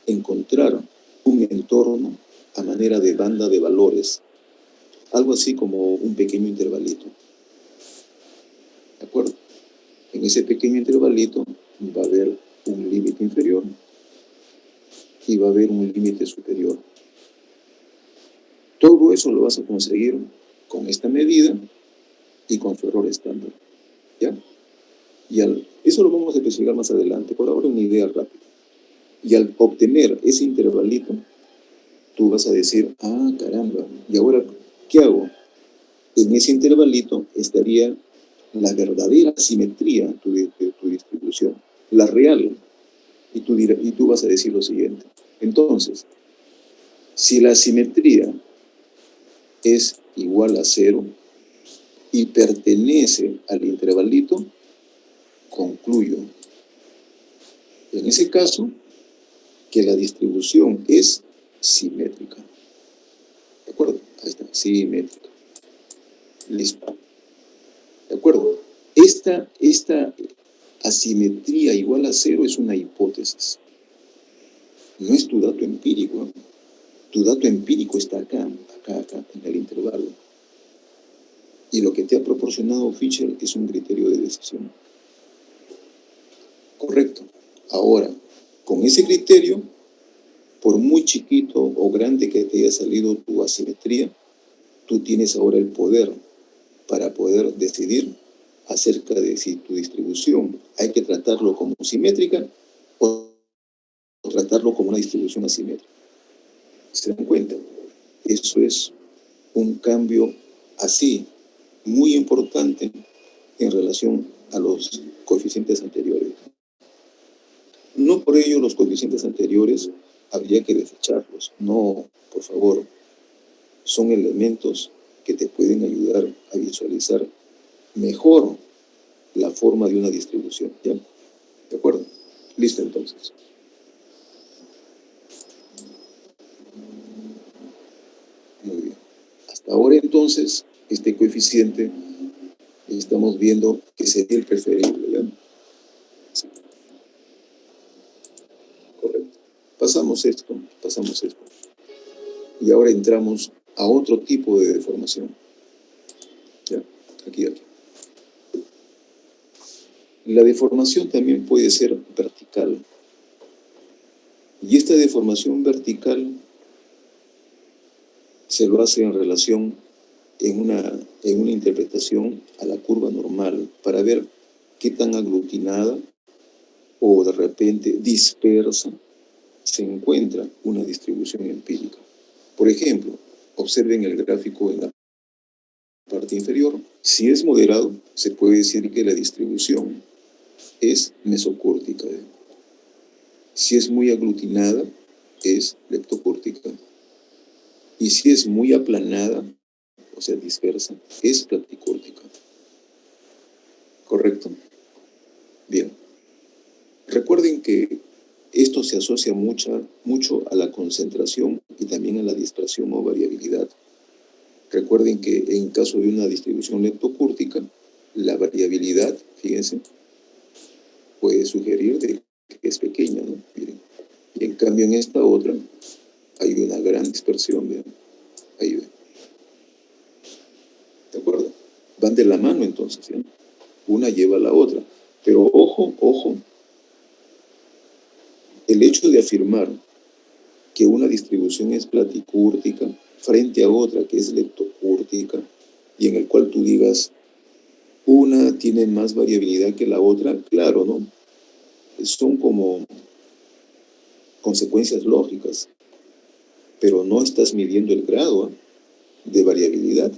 encontrar un entorno a manera de banda de valores, algo así como un pequeño intervalito. ¿De acuerdo? En ese pequeño intervalito va a haber un límite inferior y va a haber un límite superior. Todo eso lo vas a conseguir con esta medida y con su error estándar. ¿Ya? Eso lo vamos a investigar más adelante. Por ahora una idea rápida. Y al obtener ese intervalito, tú vas a decir, ah, caramba, ¿y ahora qué hago? En ese intervalito estaría la verdadera simetría de tu distribución, la real. Y tú vas a decir lo siguiente. Entonces, si la simetría es igual a 0 y pertenece al intervalito, concluyo, en ese caso, que la distribución es simétrica. ¿De acuerdo? Ahí está, simétrica. Listo. ¿De acuerdo? Esta asimetría igual a 0 es una hipótesis. No es tu dato empírico. Tu dato empírico está acá, en el intervalo. Y lo que te ha proporcionado Fisher es un criterio de decisión. Correcto. Ahora, con ese criterio, por muy chiquito o grande que te haya salido tu asimetría, tú tienes ahora el poder para poder decidir acerca de si tu distribución hay que tratarlo como simétrica o tratarlo como una distribución asimétrica. ¿Se dan cuenta? Eso es un cambio así, muy importante en relación a los coeficientes anteriores. No por ello los coeficientes anteriores habría que desecharlos. No, por favor. Son elementos que te pueden ayudar a visualizar mejor la forma de una distribución. ¿Ya? ¿De acuerdo? Listo, entonces. Muy bien. Hasta ahora, entonces, este coeficiente estamos viendo que sería el preferible. ¿Ya? Sí. Correcto. Pasamos esto. Y ahora entramos a otro tipo de deformación. ¿Ya? Aquí. La deformación también puede ser vertical. Y esta deformación vertical se lo hace en relación en una interpretación a la curva normal para ver qué tan aglutinada o de repente dispersa se encuentra una distribución empírica. Por ejemplo, observen el gráfico en la parte inferior. Si es moderado, se puede decir que la distribución es mesocórtica. Si es muy aglutinada, es leptocórtica. Y si es muy aplanada, o sea, dispersa, es platicórtica. ¿Correcto? Bien, recuerden que esto se asocia mucho a la concentración y también a la dispersión o variabilidad. Recuerden que en caso de una distribución leptocúrtica, la variabilidad, fíjense, puede sugerir de que es pequeña, ¿no? Miren. Y en cambio en esta otra hay una gran dispersión, ¿ven? Ahí ven. ¿De acuerdo? Van de la mano entonces, ¿sí? Una lleva a la otra. Pero ojo, ojo, el hecho de afirmar que una distribución es platicúrtica frente a otra que es leptocúrtica y en el cual tú digas una tiene más variabilidad que la otra, claro, ¿no? Son como consecuencias lógicas, pero no estás midiendo el grado, ¿eh?, de variabilidad.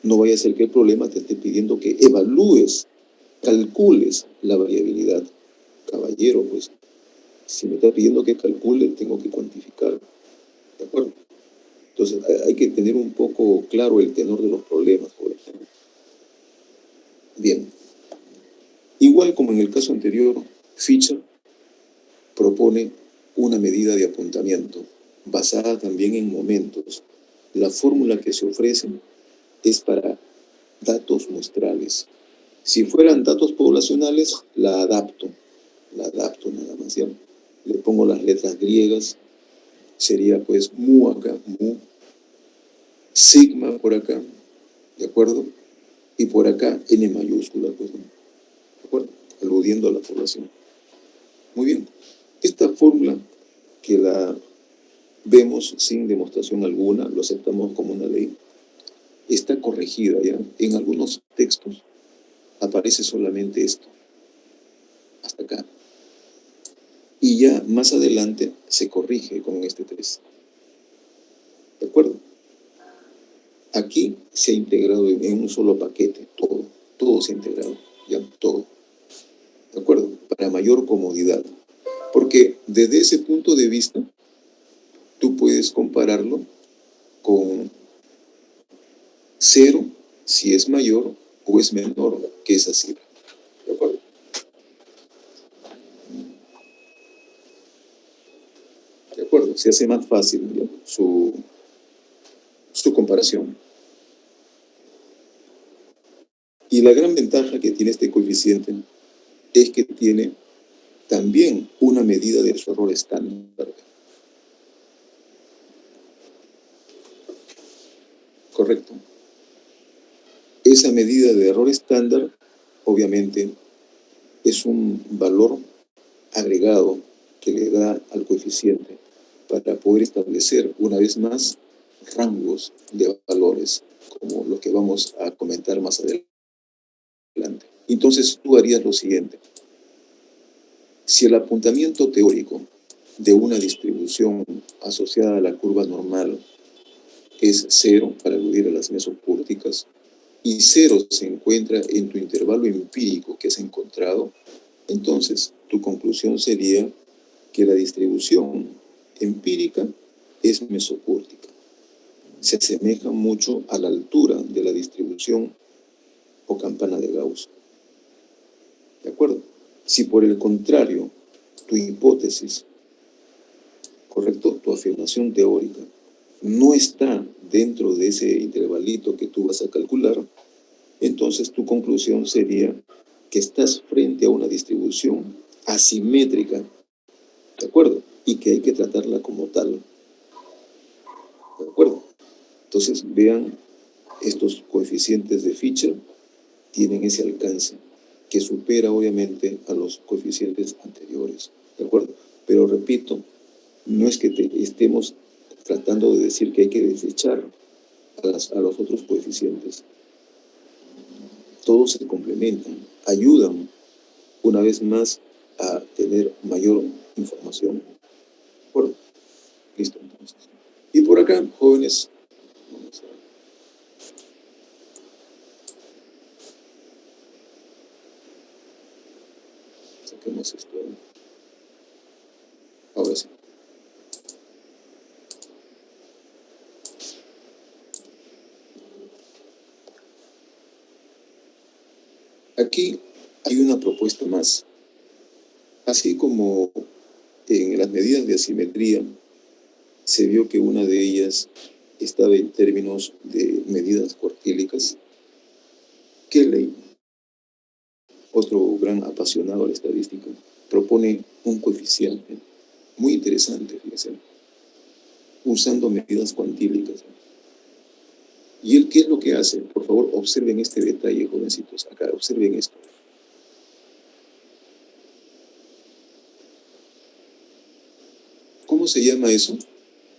No vaya a ser que el problema te esté pidiendo que evalúes, calcules la variabilidad. Caballero, pues, si me está pidiendo que calcule, tengo que cuantificar. ¿De acuerdo? Entonces, hay que tener un poco claro el tenor de los problemas, por ejemplo. Bien. Igual como en el caso anterior, Fischer propone una medida de apuntamiento basada también en momentos. La fórmula que se ofrece es para datos muestrales. Si fueran datos poblacionales, la adapto nada más, ¿ya? Le pongo las letras griegas, sería pues mu acá, mu, sigma por acá, ¿de acuerdo? Y por acá n mayúscula, pues, ¿no? ¿De acuerdo? Aludiendo a la población. Muy bien. Esta fórmula que la vemos sin demostración alguna, lo aceptamos como una ley, está corregida, ¿ya? En algunos textos aparece solamente esto, hasta acá. Y ya más adelante se corrige con este 3. ¿De acuerdo? Aquí se ha integrado en un solo paquete, todo se ha integrado, ya, todo. ¿De acuerdo? Para mayor comodidad. Porque desde ese punto de vista, tú puedes compararlo con 0 si es mayor o es menor que esa cifra. ¿De acuerdo? ¿De acuerdo? Se hace más fácil, ¿no?, su comparación. Y la gran ventaja que tiene este coeficiente es que tiene también una medida de su error estándar. Correcto. Esa medida de error estándar, obviamente, es un valor agregado que le da al coeficiente para poder establecer, una vez más, rangos de valores, como lo que vamos a comentar más adelante. Entonces, tú harías lo siguiente. Si el apuntamiento teórico de una distribución asociada a la curva normal es 0, para aludir a las mesocúrticas, y 0 se encuentra en tu intervalo empírico que has encontrado, entonces tu conclusión sería que la distribución empírica es mesocúrtica. Se asemeja mucho a la altura de la distribución o campana de Gauss. ¿De acuerdo? Si por el contrario, tu hipótesis, correcto, tu afirmación teórica, no está dentro de ese intervalito que tú vas a calcular, entonces tu conclusión sería que estás frente a una distribución asimétrica, ¿de acuerdo? Y que hay que tratarla como tal, ¿de acuerdo? Entonces, vean, estos coeficientes de Fischer tienen ese alcance, que supera obviamente a los coeficientes anteriores, ¿de acuerdo? Pero repito, no es que estemos tratando de decir que hay que desechar a los otros coeficientes. Todos se complementan, ayudan una vez más a tener mayor información. ¿De acuerdo? Listo, entonces. Y por acá, jóvenes, vamos a... Saquemos esto. Ahora sí. Aquí hay una propuesta más. Así como en las medidas de asimetría se vio que una de ellas estaba en términos de medidas cuartílicas, Kelley, otro gran apasionado de la estadística, propone un coeficiente muy interesante, fíjense, usando medidas cuantílicas. ¿Y él qué es lo que hace? Por favor, observen este detalle, jovencitos. Acá, observen esto. ¿Cómo se llama eso?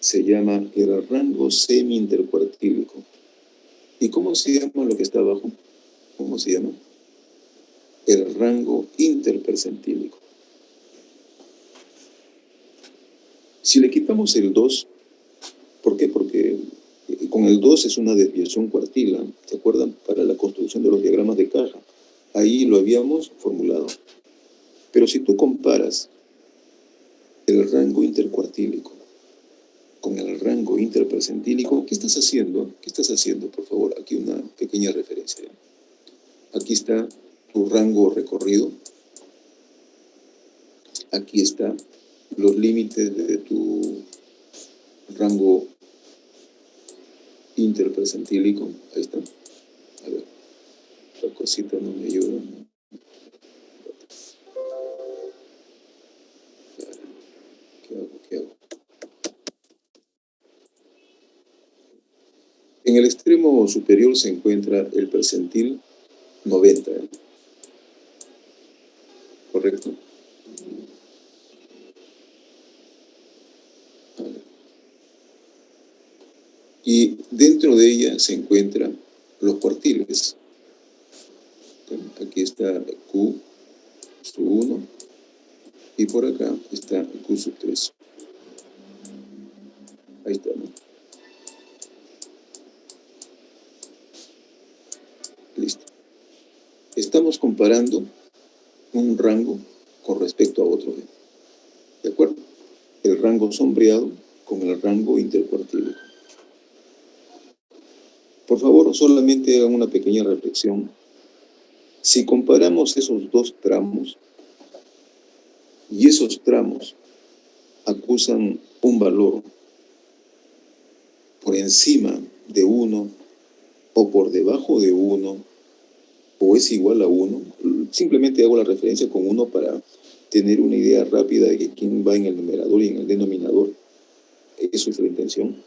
Se llama el rango semi-intercuartílico. ¿Y cómo se llama lo que está abajo? ¿Cómo se llama? El rango interpercentílico. Si le quitamos el 2, ¿por qué? Porque con el 2 es una desviación cuartila, ¿se acuerdan? Para la construcción de los diagramas de caja. Ahí lo habíamos formulado. Pero si tú comparas el rango intercuartílico con el rango interpercentílico, ¿qué estás haciendo? ¿Qué estás haciendo? Por favor, aquí una pequeña referencia. Aquí está tu rango recorrido. Aquí está los límites de tu rango interpercentílico. Ahí está. A ver, esta cosita no me ayuda. ¿Qué hago? En el extremo superior se encuentra el percentil 90. ¿Correcto? Y dentro de ella se encuentran los cuartiles. Aquí está Q sub 1 y por acá está Q sub 3. Ahí está, ¿no? Listo. Estamos comparando un rango con respecto a otro. ¿De acuerdo? El rango sombreado con el rango intercuartílico. Por favor, solamente hagan una pequeña reflexión. Si comparamos esos dos tramos, y esos tramos acusan un valor por encima de 1 o por debajo de 1 o es igual a 1, simplemente hago la referencia con 1 para tener una idea rápida de quién va en el numerador y en el denominador. Eso es la intención.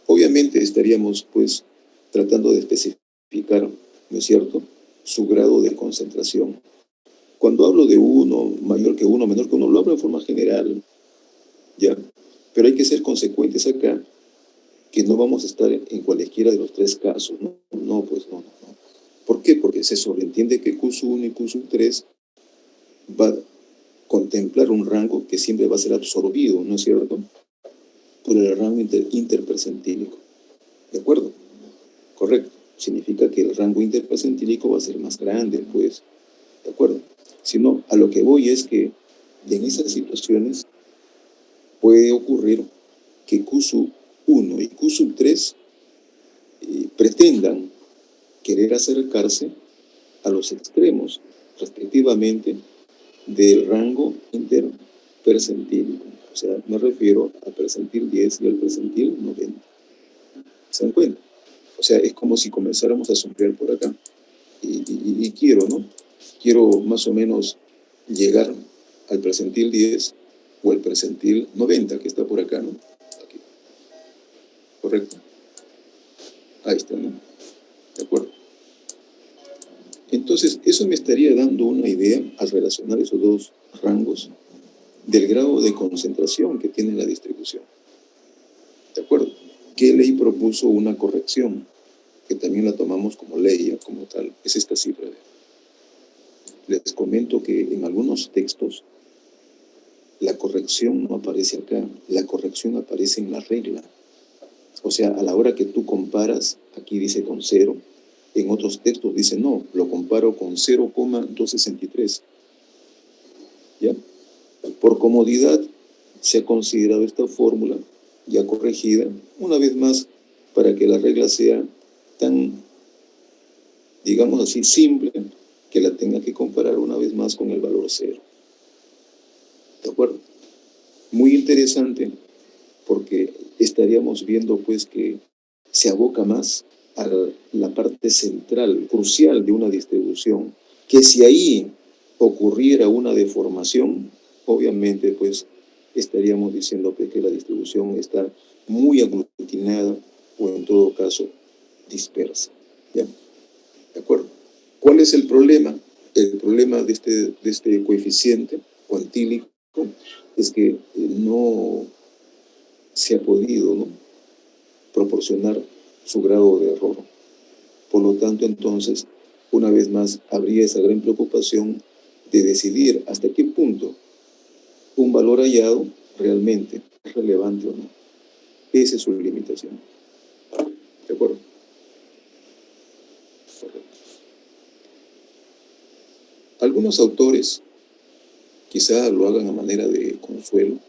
Obviamente estaríamos pues tratando de especificar, ¿no es cierto?, su grado de concentración. Cuando hablo de 1, mayor que 1, menor que 1, lo hablo en forma general, ¿ya? Pero hay que ser consecuentes acá, que no vamos a estar en cualesquiera de los tres casos, ¿no? No. ¿Por qué? Porque se sobreentiende que Q sub 1 y Q sub 3 va a contemplar un rango que siempre va a ser absorbido, ¿no es cierto?, por el rango interpercentílico. ¿De acuerdo? Correcto. Significa que el rango interpercentílico va a ser más grande, pues. ¿De acuerdo? Si no, a lo que voy es que en esas situaciones puede ocurrir que Q sub 1 y Q sub 3 pretendan querer acercarse a los extremos, respectivamente, del rango interpercentílico. O sea, me refiero al percentil 10 y al percentil 90. ¿Se dan cuenta? O sea, es como si comenzáramos a sombrear por acá. Y quiero, ¿no? Quiero más o menos llegar al percentil 10 o al percentil 90, que está por acá, ¿no? Aquí. ¿Correcto? Ahí está, ¿no? ¿De acuerdo? Entonces, eso me estaría dando una idea al relacionar esos dos rangos del grado de concentración que tiene la distribución. ¿De acuerdo? Kelley propuso una corrección, que también la tomamos como ley, como tal. Es esta cifra. Les comento que en algunos textos la corrección no aparece acá, la corrección aparece en la regla. O sea, a la hora que tú comparas, aquí dice con 0, en otros textos dice no, lo comparo con 0,263. ¿Ya? Por comodidad se ha considerado esta fórmula ya corregida, una vez más, para que la regla sea tan, digamos así, simple, que la tenga que comparar una vez más con el valor cero. ¿De acuerdo? Muy interesante, porque estaríamos viendo pues que se aboca más a la parte central, crucial de una distribución, que si ahí ocurriera una deformación, obviamente pues estaríamos diciendo pues, que la distribución está muy aglutinada o en todo caso dispersa. ¿Ya? ¿De acuerdo? ¿Cuál es el problema? El problema de este coeficiente cuantílico es que no se ha podido, ¿no?, proporcionar su grado de error. Por lo tanto, entonces, una vez más, habría esa gran preocupación de decidir hasta qué punto un valor hallado realmente es relevante o no. Esa es su limitación. ¿De acuerdo? Correcto. Algunos autores, quizá lo hagan a manera de consuelo,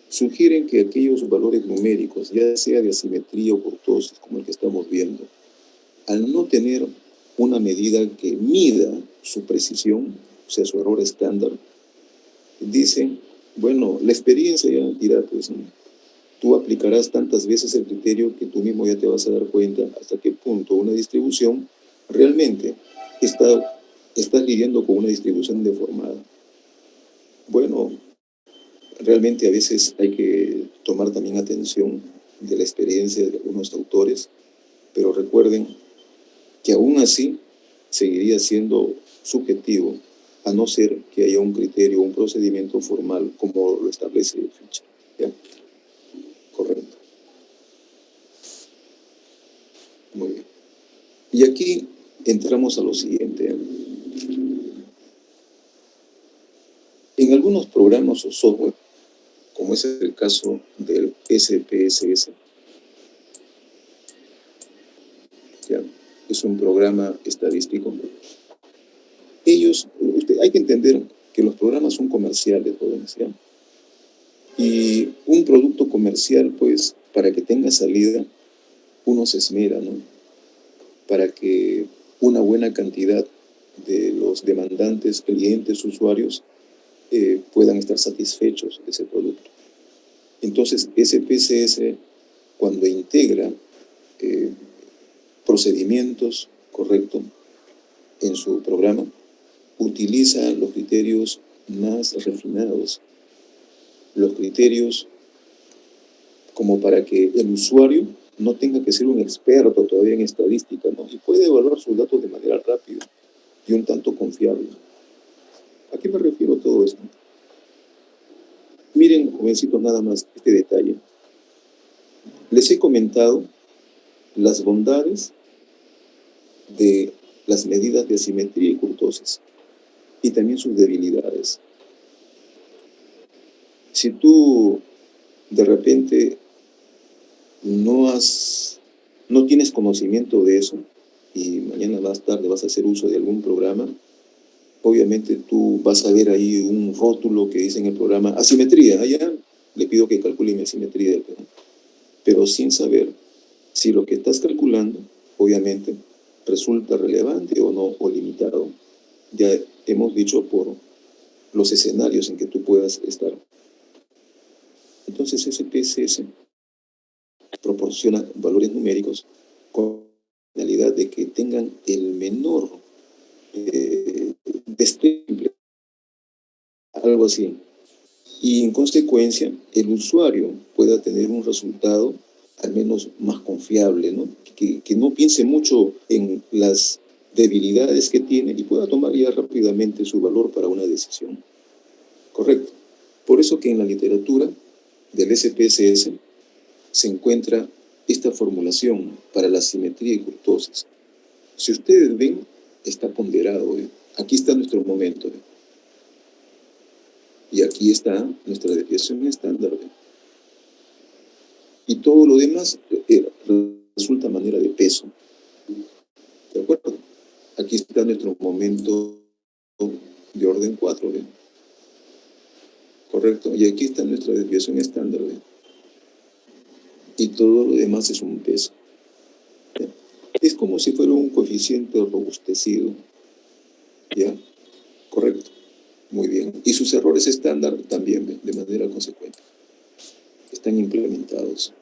sugieren que aquellos valores numéricos, ya sea de asimetría o kurtosis, como el que estamos viendo, al no tener una medida que mida su precisión, o sea, su error estándar, dicen, bueno, la experiencia ya dirá, pues, ¿no?, tú aplicarás tantas veces el criterio que tú mismo ya te vas a dar cuenta hasta qué punto una distribución realmente estás lidiando con una distribución deformada. Bueno, realmente a veces hay que tomar también atención de la experiencia de algunos autores, pero recuerden que aún así seguiría siendo subjetivo, a no ser que haya un criterio, un procedimiento formal como lo establece Fischer. ¿Ya? Correcto. Muy bien. Y aquí entramos a lo siguiente. En algunos programas o software, como es el caso del SPSS, ¿ya?, es un programa estadístico. Hay que entender que los programas son comerciales, jóvenes, ¿ya? Y un producto comercial, pues, para que tenga salida, uno se esmera, ¿no?, para que una buena cantidad de los demandantes, clientes, usuarios, puedan estar satisfechos de ese producto. Entonces, SPSS, cuando integra procedimientos, correcto, en su programa, utiliza los criterios más refinados, los criterios como para que el usuario no tenga que ser un experto todavía en estadística, ¿no?, y puede evaluar sus datos de manera rápida y un tanto confiable. ¿A qué me refiero a todo esto? Miren, jovencitos, nada más este detalle. Les he comentado las bondades de las medidas de asimetría y kurtosis y también sus debilidades. Si tú de repente no tienes conocimiento de eso y mañana más tarde vas a hacer uso de algún programa, obviamente tú vas a ver ahí un rótulo que dice en el programa asimetría. Allá le pido que calcule mi asimetría del programa, pero sin saber si lo que estás calculando, obviamente, resulta relevante o no, o limitado. Ya hemos dicho por los escenarios en que tú puedas estar. Entonces, SPSS proporciona valores numéricos con la finalidad de que tengan el menor destemple, algo así. Y en consecuencia, el usuario pueda tener un resultado al menos más confiable, ¿no? Que no piense mucho en las debilidades que tiene y pueda tomar ya rápidamente su valor para una decisión. Correcto. Por eso que en la literatura del SPSS se encuentra esta formulación para la simetría y kurtosis. Si ustedes ven, está ponderado, ¿eh? Aquí está nuestro momento, ¿eh? Y aquí está nuestra desviación estándar, ¿eh? Y todo lo demás resulta manera de peso. ¿De acuerdo? Aquí está nuestro momento de orden 4, ¿eh? Correcto. Y aquí está nuestra desviación estándar, ¿eh? Y todo lo demás es un peso. Es como si fuera un coeficiente robustecido. ¿Ya? Correcto. Muy bien. Y sus errores estándar también, de manera consecuente. Están implementados.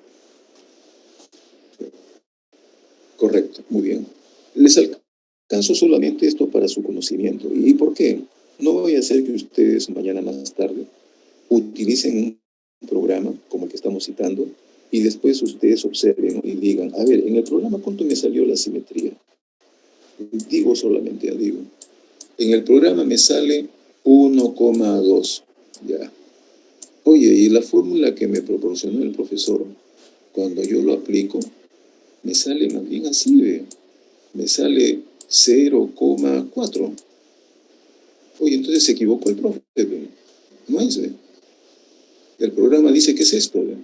Correcto. Muy bien. Les alcanzo solamente esto para su conocimiento. ¿Y por qué? No vaya a ser que ustedes mañana más tarde utilicen un programa como el que estamos citando y después ustedes observen y digan, a ver, en el programa ¿cuánto me salió la simetría? Digo solamente, digo. En el programa me sale 1,2. Ya. Oye, y la fórmula que me proporcionó el profesor, cuando yo lo aplico, me sale más bien así, ¿ve? Me sale 0,4. Oye, entonces se equivocó el profe, ¿ve? No es, ¿ve? El programa dice que es esto, ¿ve?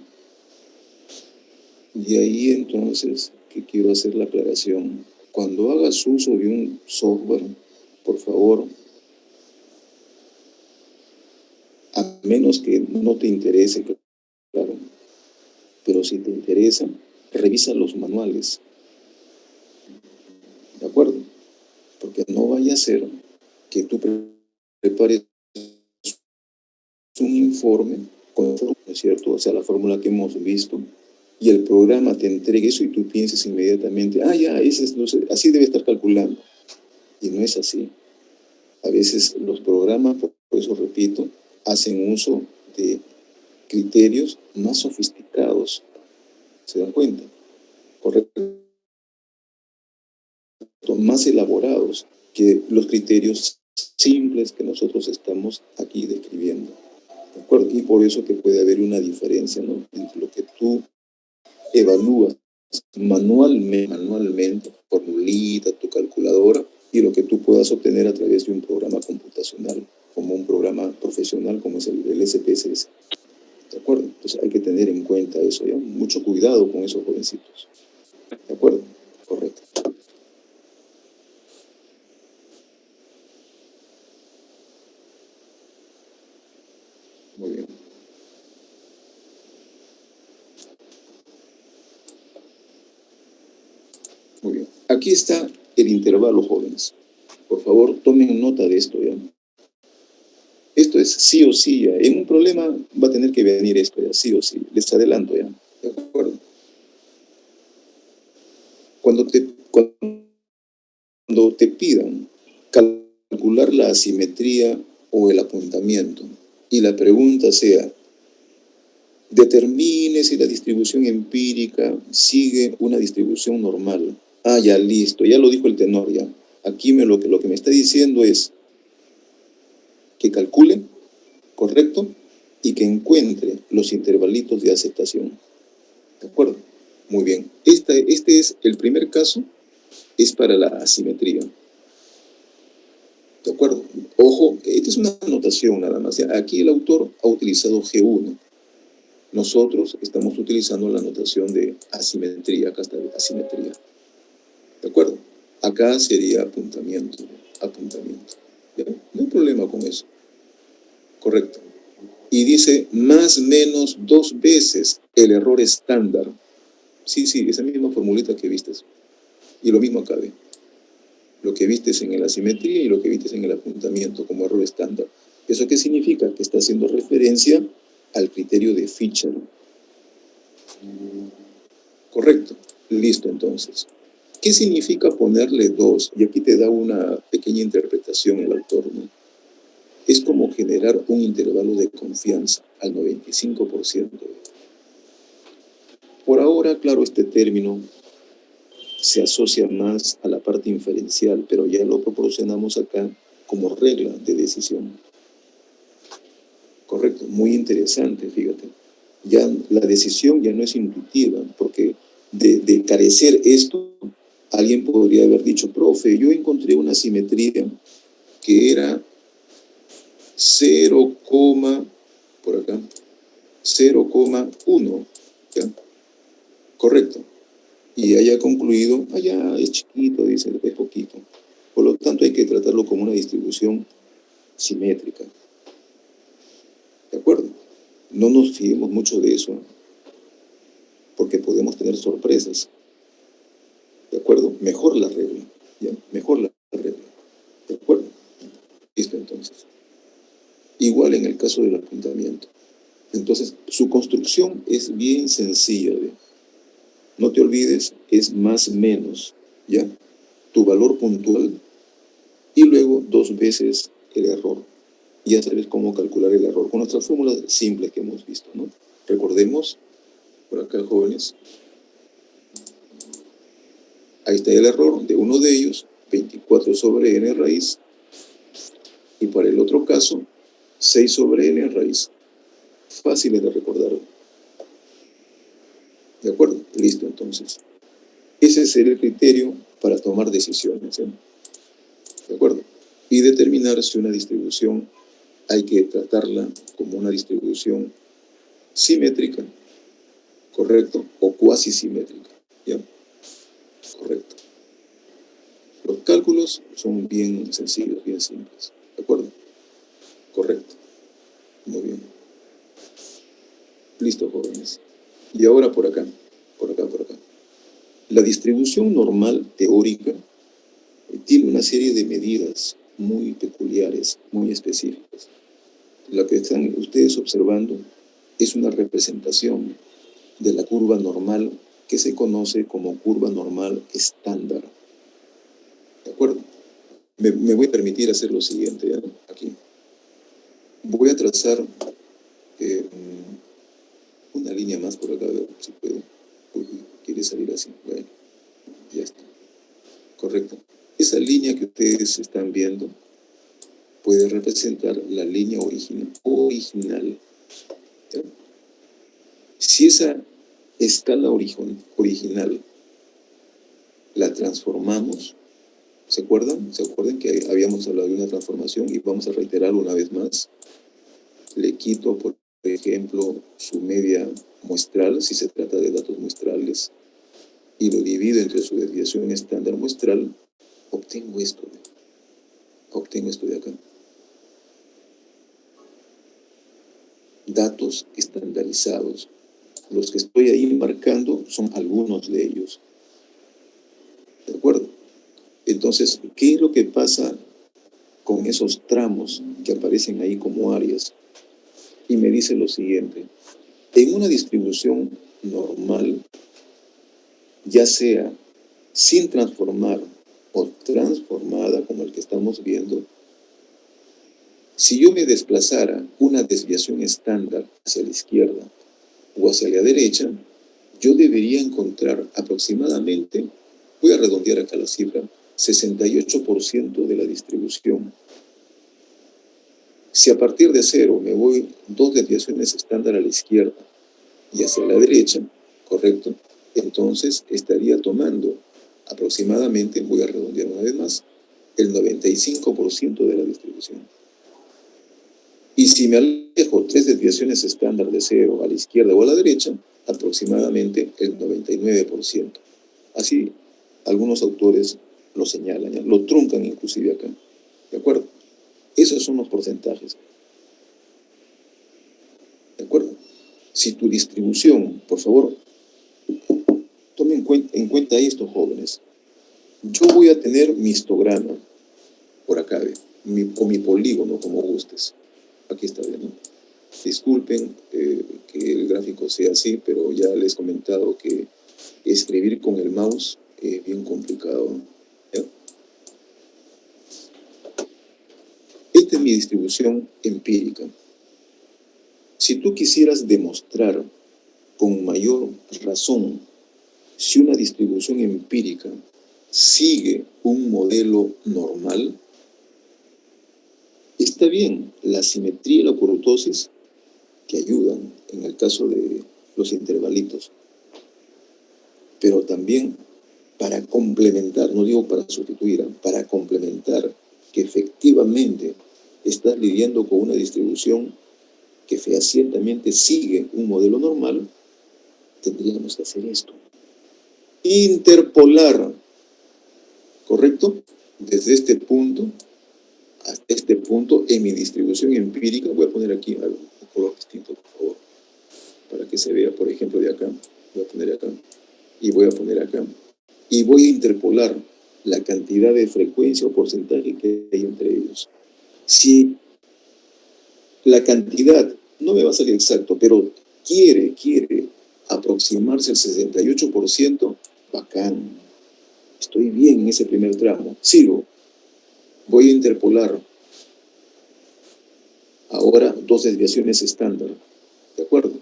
Y ahí entonces, que quiero hacer la aclaración. Cuando hagas uso de un software, por favor, a menos que no te interese, claro, pero si te interesa, revisa los manuales, ¿de acuerdo? Porque no vaya a ser que tú prepares un informe con, ¿no es cierto? O sea, la fórmula que hemos visto, y el programa te entregue eso y tú pienses inmediatamente, ya, ese es, no sé, así debe estar calculando. Y no es así. A veces los programas, por eso repito, hacen uso de criterios más sofisticados. ¿Se dan cuenta? Correcto. Más elaborados que los criterios simples que nosotros estamos aquí describiendo. ¿De acuerdo? Y por eso que puede haber una diferencia, ¿no? Entre lo que tú evalúas manualmente, formulita, tu calculadora, y lo que tú puedas obtener a través de un programa computacional, como un programa profesional como es el SPSS. ¿De acuerdo? Entonces hay que tener en cuenta eso, ¿ya? Mucho cuidado con esos jovencitos. ¿De acuerdo? Correcto. Muy bien. Muy bien. Aquí está el intervalo, jóvenes. Por favor, tomen nota de esto, ¿ya? Esto es sí o sí, ¿ya? En un problema va a tener que venir esto, ¿ya? Sí o sí. Les adelanto, ¿ya? ¿De acuerdo? Cuando te pidan calcular la asimetría o el apuntamiento y la pregunta sea, determine si la distribución empírica sigue una distribución normal. Ya listo, ya lo dijo el tenor, ya. Aquí lo que me está diciendo es que calcule, correcto, y que encuentre los intervalitos de aceptación. ¿De acuerdo? Muy bien. Este es el primer caso, es para la asimetría. ¿De acuerdo? Ojo, esta es una anotación nada más. Aquí el autor ha utilizado G1. Nosotros estamos utilizando la notación de asimetría. Acá está asimetría. ¿De acuerdo? Acá sería apuntamiento. Apuntamiento. ¿Ya? No hay problema con eso. Correcto. Y dice más menos 2 veces el error estándar. Sí, esa misma formulita que vistes. Y lo mismo acá, ¿ve? Lo que vistes en la asimetría y lo que vistes en el apuntamiento como error estándar. ¿Eso qué significa? Que está haciendo referencia al criterio de Fisher. Correcto. Listo, entonces. ¿Qué significa ponerle 2? Y aquí te da una pequeña interpretación el autor, ¿no? Es como generar un intervalo de confianza al 95%. Por ahora, claro, este término se asocia más a la parte inferencial, pero ya lo proporcionamos acá como regla de decisión. Correcto, muy interesante, fíjate. Ya la decisión ya no es intuitiva, porque de carecer esto, alguien podría haber dicho, profe, yo encontré una simetría que era 0, por acá, 0,1, ¿ya? Correcto. Y haya concluido, ya es chiquito, dice, es poquito. Por lo tanto, hay que tratarlo como una distribución simétrica. ¿De acuerdo? No nos fiemos mucho de eso, porque podemos tener sorpresas. ¿De acuerdo? Mejor la regla, ¿ya? Mejor la regla. ¿De acuerdo? Igual en el caso del apuntamiento. Entonces, su construcción es bien sencilla. ¿Ve? No te olvides, es más menos, ¿ya? Tu valor puntual y luego 2 veces el error. Ya sabes cómo calcular el error con nuestras fórmulas simples que hemos visto, ¿no? Recordemos, por acá, jóvenes, ahí está el error de uno de ellos, 24 sobre n raíz, y para el otro caso, 6 sobre n raíz. Fáciles de recordar. ¿De acuerdo? Listo, entonces. Ese será el criterio para tomar decisiones, ¿eh? ¿De acuerdo? Y determinar si una distribución hay que tratarla como una distribución simétrica, ¿correcto? O cuasi simétrica, ¿ya? Correcto. Los cálculos son bien sencillos, bien simples, ¿de acuerdo? Correcto. Muy bien. Listo, jóvenes. Y ahora por acá, por acá, por acá. La distribución normal teórica tiene una serie de medidas muy peculiares, muy específicas. La que están ustedes observando es una representación de la curva normal que se conoce como curva normal estándar. ¿De acuerdo? Me voy a permitir hacer lo siguiente, ¿ya? Aquí. Voy a trazar una línea más por acá, a ver si puede. Uy, quiere salir así. Bueno, ya está. Correcto. Esa línea que ustedes están viendo puede representar la línea original. ¿Ya? Si esa escala original la transformamos, ¿se acuerdan? ¿Se acuerdan que habíamos hablado de una transformación y vamos a reiterarlo una vez más? Le quito, por ejemplo, su media muestral, si se trata de datos muestrales, y lo divido entre su desviación estándar muestral, obtengo esto. Obtengo esto de acá. Datos estandarizados. Los que estoy ahí marcando son algunos de ellos. ¿De acuerdo? Entonces, ¿qué es lo que pasa con esos tramos que aparecen ahí como áreas? Y me dice lo siguiente. En una distribución normal, ya sea sin transformar o transformada, como el que estamos viendo, si yo me desplazara una desviación estándar hacia la izquierda o hacia la derecha, yo debería encontrar aproximadamente, voy a redondear acá la cifra, 68% de la distribución. Si a partir de 0 me voy 2 desviaciones estándar a la izquierda y hacia la derecha, ¿correcto? Entonces estaría tomando aproximadamente, voy a redondear una vez más, el 95% de la distribución. Y si me alejo 3 desviaciones estándar de 0 a la izquierda o a la derecha, aproximadamente el 99%. Así algunos autores lo señalan, ¿ya? Lo truncan inclusive acá. ¿De acuerdo? Esos son los porcentajes. ¿De acuerdo? Si tu distribución, por favor, tomen en cuenta esto, jóvenes. Yo voy a tener mi histograma por acá, o mi polígono, como gustes. Aquí está bien, ¿no? Disculpen que el gráfico sea así, pero ya les he comentado que escribir con el mouse es bien complicado, ¿ya? Esta es mi distribución empírica. Si tú quisieras demostrar con mayor razón si una distribución empírica sigue un modelo normal, está bien, la simetría y la cortosis que ayudan en el caso de los intervalitos, pero también para complementar, no digo para sustituir, para complementar que efectivamente estás lidiando con una distribución que fehacientemente sigue un modelo normal, tendríamos que hacer esto. Interpolar, ¿correcto? Desde este punto hasta este punto en mi distribución empírica, voy a poner aquí un color distinto, por favor, para que se vea, por ejemplo, de acá, voy a poner acá, y voy a poner acá, y voy a interpolar la cantidad de frecuencia o porcentaje que hay entre ellos. Si La cantidad no me va a salir exacto, pero quiere aproximarse al 68%, bacán. Estoy bien en ese primer tramo. Sigo. Voy a interpolar ahora dos desviaciones estándar. ¿De acuerdo?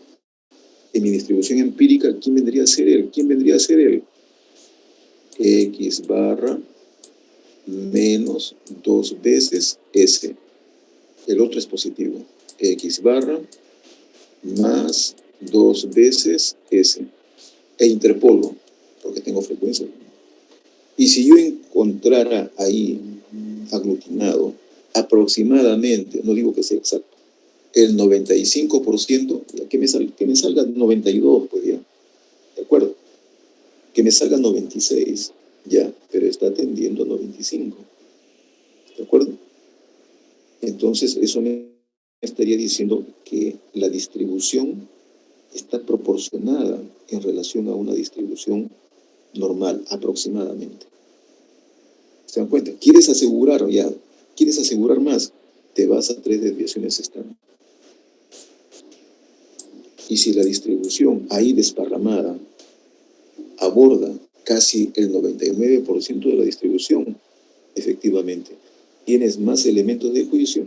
En mi distribución empírica, ¿quién vendría a ser él? ¿Quién vendría a ser él? X barra menos 2 veces S. El otro es positivo. X barra más 2 veces S. E interpolo, porque tengo frecuencia. Y si yo encontrara ahí aglutinado aproximadamente, no digo que sea exacto, el 95%, que me salga 92, pues ya, ¿de acuerdo? Que me salga 96, ya, pero está tendiendo a 95, ¿de acuerdo? Entonces, eso me estaría diciendo que la distribución está proporcionada en relación a una distribución normal, aproximadamente. ¿Se dan cuenta? ¿Quieres asegurar ya? ¿Quieres asegurar más? Te vas a 3 desviaciones estándar. Y si la distribución ahí desparramada aborda casi el 99% de la distribución, efectivamente, tienes más elementos de juicio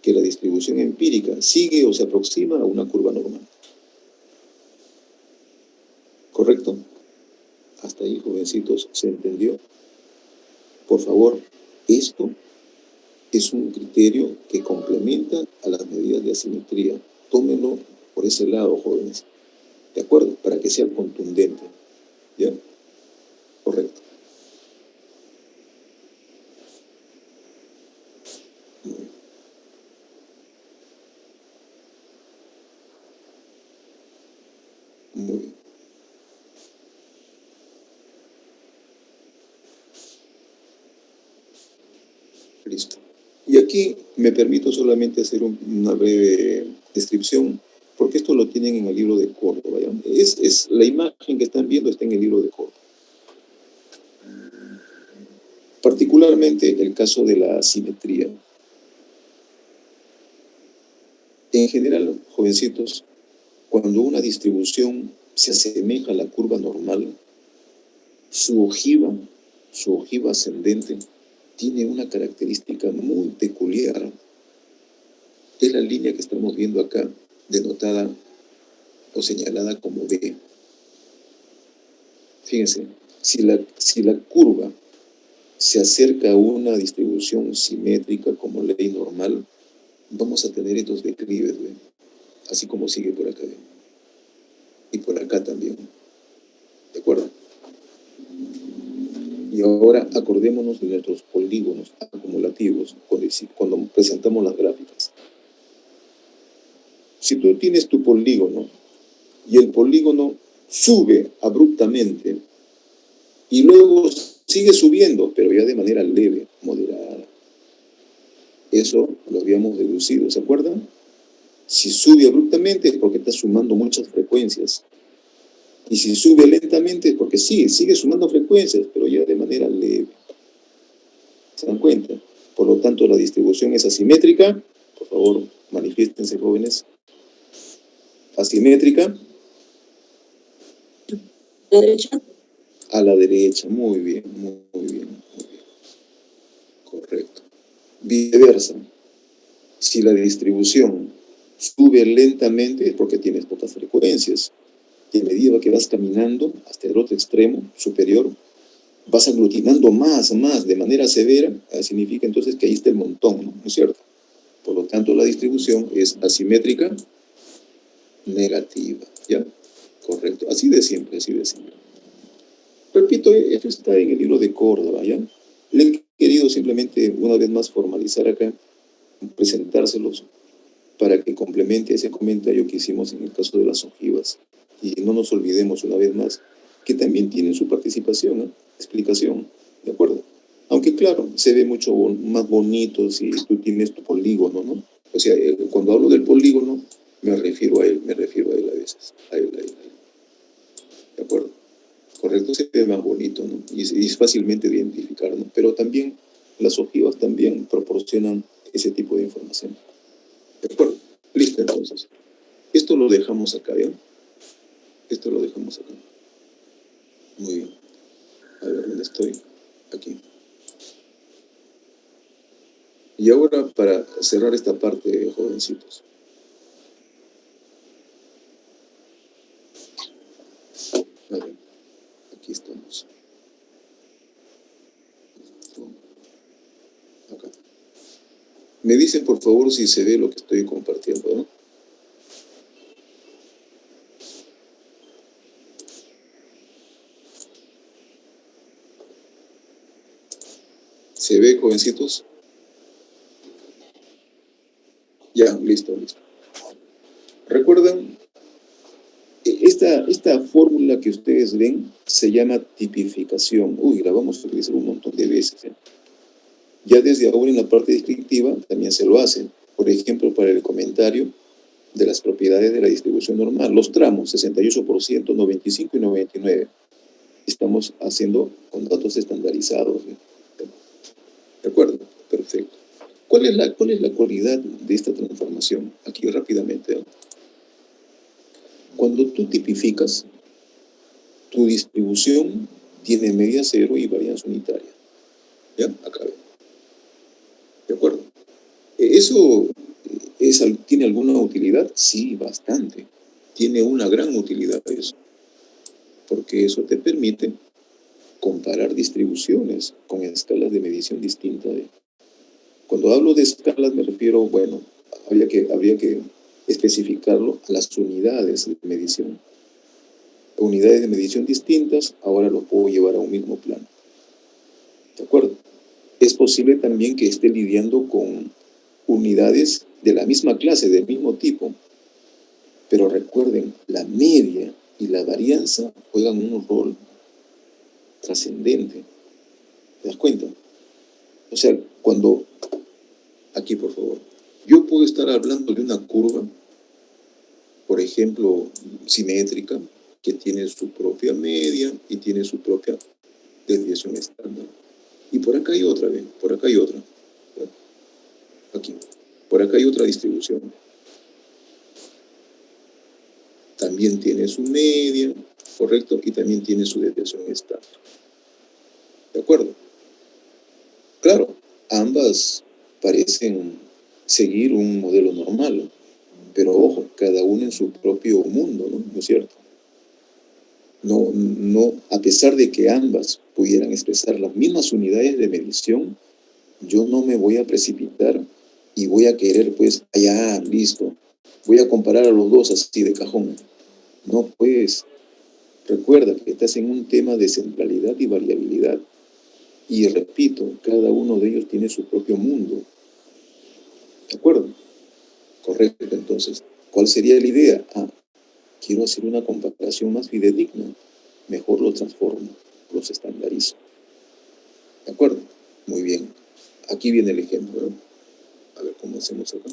que la distribución empírica sigue o se aproxima a una curva normal. ¿Correcto? Hasta ahí, jovencitos, ¿se entendió? Por favor, esto es un criterio que complementa a las medidas de asimetría. Tómenlo por ese lado, jóvenes. ¿De acuerdo? Para que sea contundente. ¿Ya? Correcto. Muy bien. Listo. Y aquí me permito solamente hacer una breve descripción, porque esto lo tienen en el libro de Córdoba. ¿Ya? Es la imagen que están viendo está en el libro de Córdoba. Particularmente el caso de la asimetría. En general, jovencitos, cuando una distribución se asemeja a la curva normal, su ojiva ascendente, tiene una característica muy peculiar. Es la línea que estamos viendo acá, denotada o señalada como B. Fíjense, si la curva se acerca a una distribución simétrica como ley normal, vamos a tener estos declives, ¿ve? Así como sigue por acá, ¿ve? Y por acá también. ¿De acuerdo? Y ahora acordémonos de nuestros polígonos acumulativos cuando presentamos las gráficas. Si tú tienes tu polígono y el polígono sube abruptamente y luego sigue subiendo, pero ya de manera leve, moderada. Eso lo habíamos deducido, ¿se acuerdan? Si sube abruptamente es porque está sumando muchas frecuencias. Y si sube lentamente es porque sí, sigue sumando frecuencias, pero ya de manera leve. ¿Se dan cuenta? Por lo tanto, la distribución es asimétrica. Por favor, manifiéstense, jóvenes. Asimétrica. ¿A la derecha? A la derecha. Muy bien, muy bien, muy bien. Correcto. Viceversa. Si la distribución sube lentamente es porque tienes pocas frecuencias. Y a medida que vas caminando hasta el otro extremo superior, vas aglutinando más, de manera severa, significa entonces que ahí está el montón, ¿no? ¿No es cierto? Por lo tanto, la distribución es asimétrica, negativa, ¿ya? Correcto. Así de siempre, así de siempre. Repito, esto está en el libro de Córdoba, ¿ya? Le he querido simplemente una vez más formalizar acá, presentárselos para que complemente ese comentario que hicimos en el caso de las ojivas. Y no nos olvidemos una vez más que también tienen su participación, ¿no? Explicación, ¿de acuerdo? Aunque claro, se ve mucho más bonito si tú tienes tu polígono, ¿no? O sea, cuando hablo del polígono, me refiero a él a veces, a él. ¿De acuerdo? Correcto, se ve más bonito, ¿no? Y es fácilmente de identificar, ¿no? Pero también las ojivas también proporcionan ese tipo de información. ¿De acuerdo? significa entonces? Esto lo dejamos acá, ¿ya? Esto lo dejamos acá. Muy bien. A ver, ¿dónde estoy? Aquí. Y ahora, para cerrar esta parte, jovencitos. A ver, aquí estamos. Acá. Me dicen, por favor, si se ve lo que estoy compartiendo, ¿no? ¿Se ve, jovencitos? Ya, listo. ¿Recuerdan? Esta fórmula que ustedes ven se llama tipificación. Uy, la vamos a utilizar un montón de veces, ¿eh? Ya desde ahora en la parte descriptiva también se lo hacen. Por ejemplo, para el comentario de las propiedades de la distribución normal. Los tramos, 68%, 95 y 99. Estamos haciendo con datos estandarizados, ¿eh? ¿De acuerdo? Perfecto. ¿Cuál es la cualidad de esta transformación? Aquí rápidamente, ¿eh? Cuando tú tipificas, tu distribución tiene media cero y varianza unitaria. ¿Ya? Acá. ¿De acuerdo? ¿Eso tiene alguna utilidad? Sí, bastante. Tiene una gran utilidad eso. Porque eso te permite comparar distribuciones con escalas de medición distintas. Cuando hablo de escalas me refiero, bueno, habría que especificarlo a las unidades de medición. Unidades de medición distintas, ahora lo puedo llevar a un mismo plano. ¿De acuerdo? Es posible también que esté lidiando con unidades de la misma clase, del mismo tipo. Pero recuerden, la media y la varianza juegan un rol trascendente. ¿Te das cuenta? O sea, cuando... Aquí, por favor. Yo puedo estar hablando de una curva, por ejemplo, simétrica, que tiene su propia media y tiene su propia desviación estándar. Y por acá hay otra, ¿ven? Por acá hay otra. Aquí. Por acá hay otra distribución. También tiene su media, ¿correcto? Y también tiene su desviación estándar. ¿De acuerdo? Claro, ambas parecen seguir un modelo normal, pero ojo, cada uno en su propio mundo, ¿no? ¿No es cierto? No, a pesar de que ambas pudieran expresar las mismas unidades de medición, yo no me voy a precipitar y voy a querer, pues, allá, listo, voy a comparar a los dos así de cajón. No, pues, recuerda que estás en un tema de centralidad y variabilidad. Y repito, cada uno de ellos tiene su propio mundo. ¿De acuerdo? Correcto, entonces, ¿cuál sería la idea? Quiero hacer una comparación más fidedigna. Mejor lo transformo, los estandarizo. ¿De acuerdo? Muy bien. Aquí viene el ejemplo, ¿no? A ver cómo hacemos acá.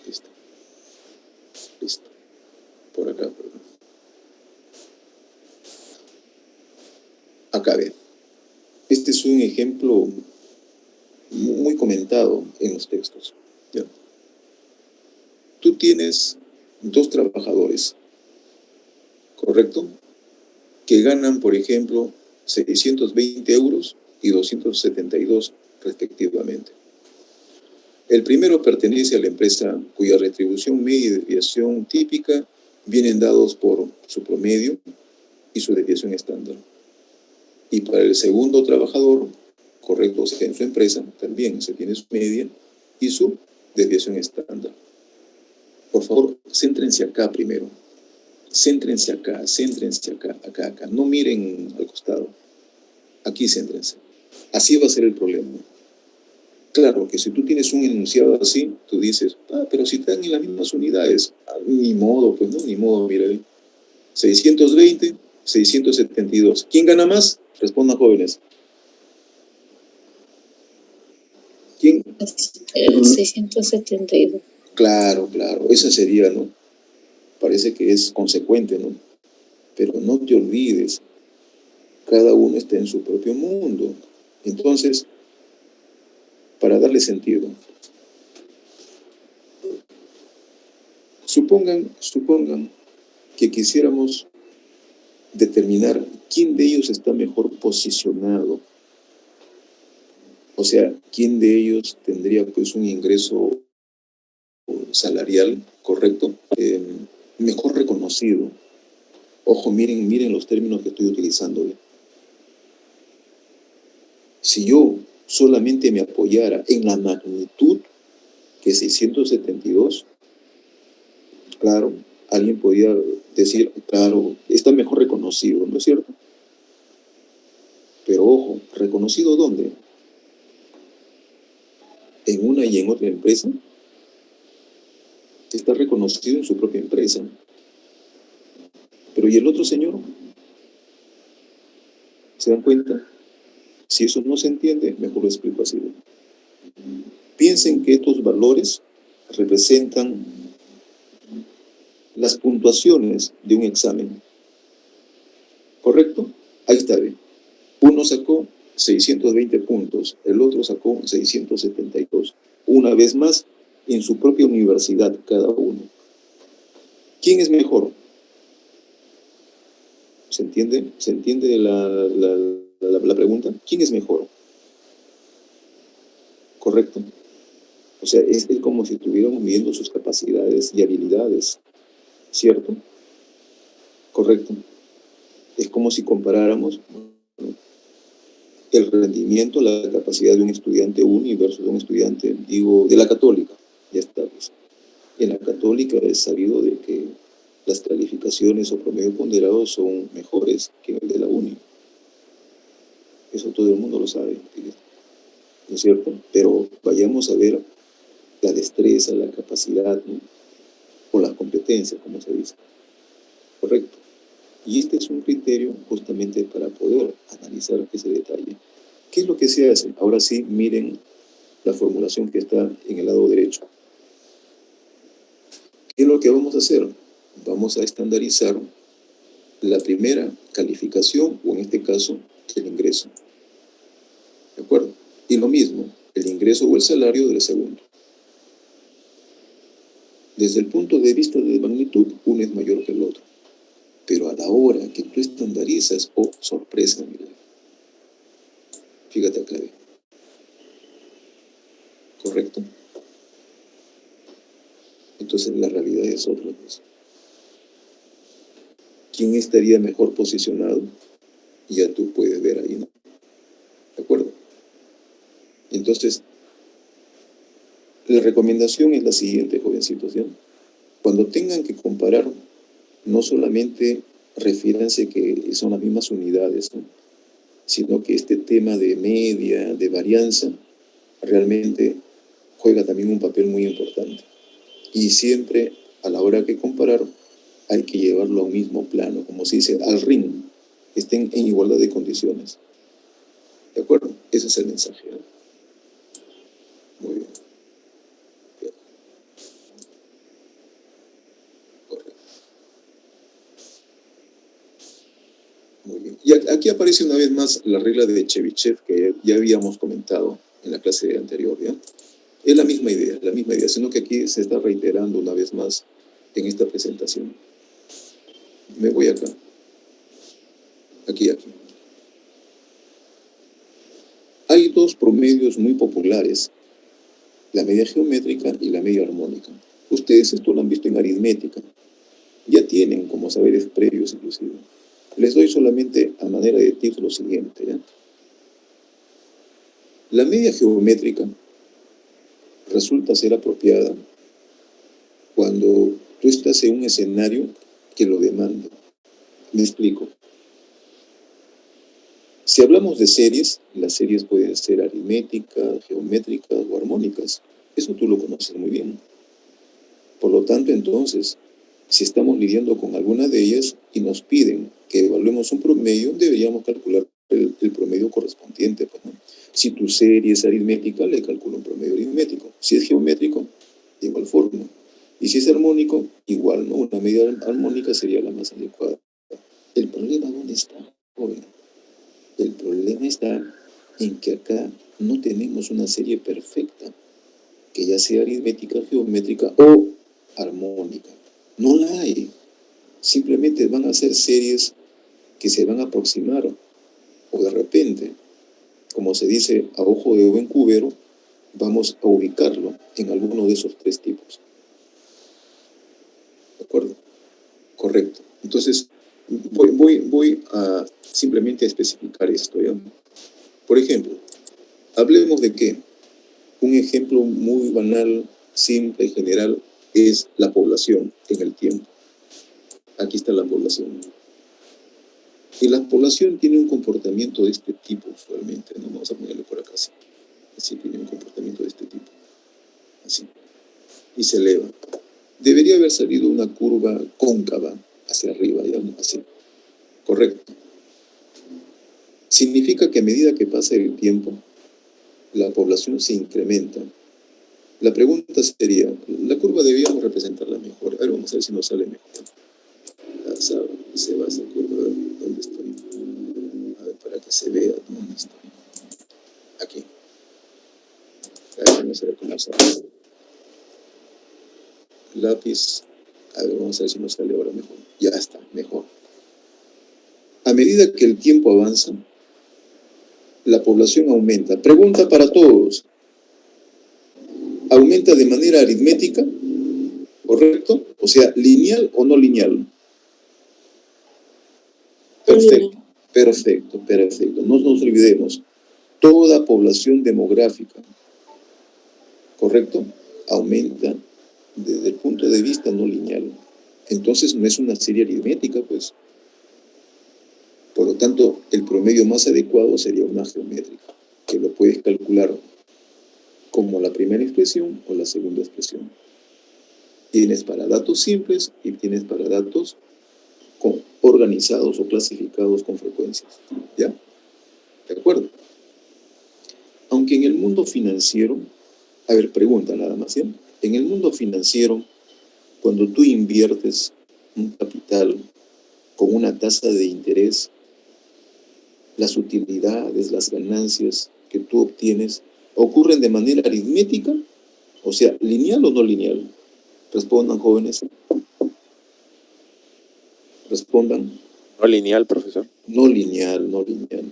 Listo. Por acá, perdón. Acá, ve. Este es un ejemplo muy comentado en los textos. ¿Ya? Tú tienes 2 trabajadores, ¿correcto? Que ganan, por ejemplo, 620 euros y 272 respectivamente. El primero pertenece a la empresa cuya retribución media y desviación típica vienen dados por su promedio y su desviación estándar. Y para el segundo trabajador, correcto, o sea, en su empresa, también se tiene su media y su desviación estándar. Por favor, céntrense acá primero. Céntrense acá, acá. No miren al costado. Aquí céntrense. Así va a ser el problema. Claro que si tú tienes un enunciado así, tú dices, pero si están en las mismas unidades, ni modo, pues no, ni modo, mira, 620, 672. ¿Quién gana más? Respondan, jóvenes. ¿Quién? 672. Claro, esa sería, ¿no? Parece que es consecuente, ¿no? Pero no te olvides, cada uno está en su propio mundo. Entonces, para darle sentido, Supongan que quisiéramos determinar quién de ellos está mejor posicionado. O sea, quién de ellos tendría pues un ingreso salarial correcto, mejor reconocido. Ojo, miren los términos que estoy utilizando. Si yo solamente me apoyara en la magnitud que 672, claro, alguien podría decir, claro, está mejor reconocido, ¿no es cierto? Pero ojo, ¿reconocido dónde? En una y en otra empresa. Está reconocido en su propia empresa. Pero ¿y el otro señor? ¿Se dan cuenta? Si eso no se entiende, mejor lo explico así. Piensen que estos valores representan las puntuaciones de un examen. ¿Correcto? Ahí está bien. Uno sacó 620 puntos, el otro sacó 672. Una vez más, en su propia universidad cada uno. ¿Quién es mejor? ¿Se entiende? ¿Se entiende la pregunta? ¿Quién es mejor? ¿Correcto? O sea, es como si estuviéramos midiendo sus capacidades y habilidades, ¿cierto? ¿Correcto? Es como si comparáramos el rendimiento, la capacidad de un estudiante uni versus un estudiante, digo, de la católica. Ya está, pues. En la católica es sabido de que las calificaciones o promedio ponderados son mejores que el de la uni. Eso todo el mundo lo sabe, ¿no es cierto? Pero vayamos a ver la destreza, la capacidad, ¿no? O las competencias, como se dice. Correcto. Y este es un criterio justamente para poder analizar ese detalle. ¿Qué es lo que se hace? Ahora sí, miren la formulación que está en el lado derecho. ¿Qué es lo que vamos a hacer? Vamos a estandarizar la primera calificación, o en este caso, el ingreso. ¿De acuerdo? Y lo mismo, el ingreso o el salario del segundo. Desde el punto de vista de magnitud, uno es mayor que el otro. Pero a la hora que tú estandarizas, oh, sorpresa, mira. Fíjate acá. ¿Correcto? Entonces la realidad es otra cosa. ¿Quién estaría mejor posicionado? Ya tú puedes ver ahí, ¿no? ¿De acuerdo? Entonces, la recomendación es la siguiente, jovencitos, ¿ya? Cuando tengan que comparar, no solamente refiéranse que son las mismas unidades, ¿no? Sino que este tema de media, de varianza, realmente juega también un papel muy importante. Y siempre, a la hora que comparar, hay que llevarlo a un mismo plano, como se dice, al ring, que estén en igualdad de condiciones. ¿De acuerdo? Ese es el mensaje, ¿no? Muy bien. Bien. Correcto. Muy bien. Y aquí aparece una vez más la regla de Chebyshev que ya habíamos comentado en la clase anterior, ¿ya? Es la misma idea, sino que aquí se está reiterando una vez más en esta presentación. Me voy acá. Aquí. Hay dos promedios muy populares, la media geométrica y la media armónica. Ustedes esto lo han visto en aritmética. Ya tienen como saberes previos inclusive. Les doy solamente a manera de tip lo siguiente, ¿ya? La media geométrica resulta ser apropiada cuando tú estás en un escenario que lo demanda. Me explico. Si hablamos de series, las series pueden ser aritméticas, geométricas o armónicas. Eso tú lo conoces muy bien. Por lo tanto, entonces, si estamos lidiando con alguna de ellas y nos piden que evaluemos un promedio, deberíamos calcular el promedio correspondiente, pues, ¿no? Si tu serie es aritmética, le calculo un promedio aritmético. Si es geométrico, de igual forma. Y si es armónico, igual, ¿no? Una medida armónica sería la más adecuada. ¿El problema dónde está, joven? El problema está en que acá no tenemos una serie perfecta, que ya sea aritmética, geométrica o armónica. No la hay. Simplemente van a ser series que se van a aproximar, o de repente, como se dice, a ojo de buen cubero, vamos a ubicarlo en alguno de esos tres tipos. ¿De acuerdo? Correcto. Entonces, voy a simplemente a especificar esto, ¿ya? Por ejemplo, hablemos de que un ejemplo muy banal, simple y general es la población en el tiempo. Aquí está la población. Y la población tiene un comportamiento de este tipo usualmente, ¿no? Vamos a ponerlo por acá así. Así tiene un comportamiento de este tipo. Así. Y se eleva. Debería haber salido una curva cóncava hacia arriba, digamos así. Correcto. Significa que a medida que pasa el tiempo, la población se incrementa. La pregunta sería, la curva debíamos representarla mejor. A ver, vamos a ver si nos sale mejor. Se va esa curva, a ver, ¿dónde estoy? A ver, para que se vea dónde estoy. Aquí. A ver, vamos a ver cómo sale. Lápiz. A ver, vamos a ver si nos sale ahora mejor. Ya está, mejor. A medida que el tiempo avanza, la población aumenta. Pregunta para todos. ¿Aumenta de manera aritmética? ¿Correcto? O sea, ¿lineal o no lineal? Perfecto, perfecto, perfecto. No nos olvidemos. Toda población demográfica, ¿correcto? Aumenta desde el punto de vista no lineal. Entonces no es una serie aritmética, pues. Por lo tanto, el promedio más adecuado sería una geométrica, que lo puedes calcular como la primera expresión o la segunda expresión. Tienes para datos simples y tienes para datos organizados o clasificados con frecuencias. ¿Ya? ¿De acuerdo? Aunque en el mundo financiero, a ver, pregunta nada más, ¿sí? En el mundo financiero, cuando tú inviertes un capital con una tasa de interés, las utilidades, las ganancias que tú obtienes ocurren de manera aritmética, o sea, lineal o no lineal. Respondan, jóvenes. Respondan. No lineal, profesor. No lineal, no lineal.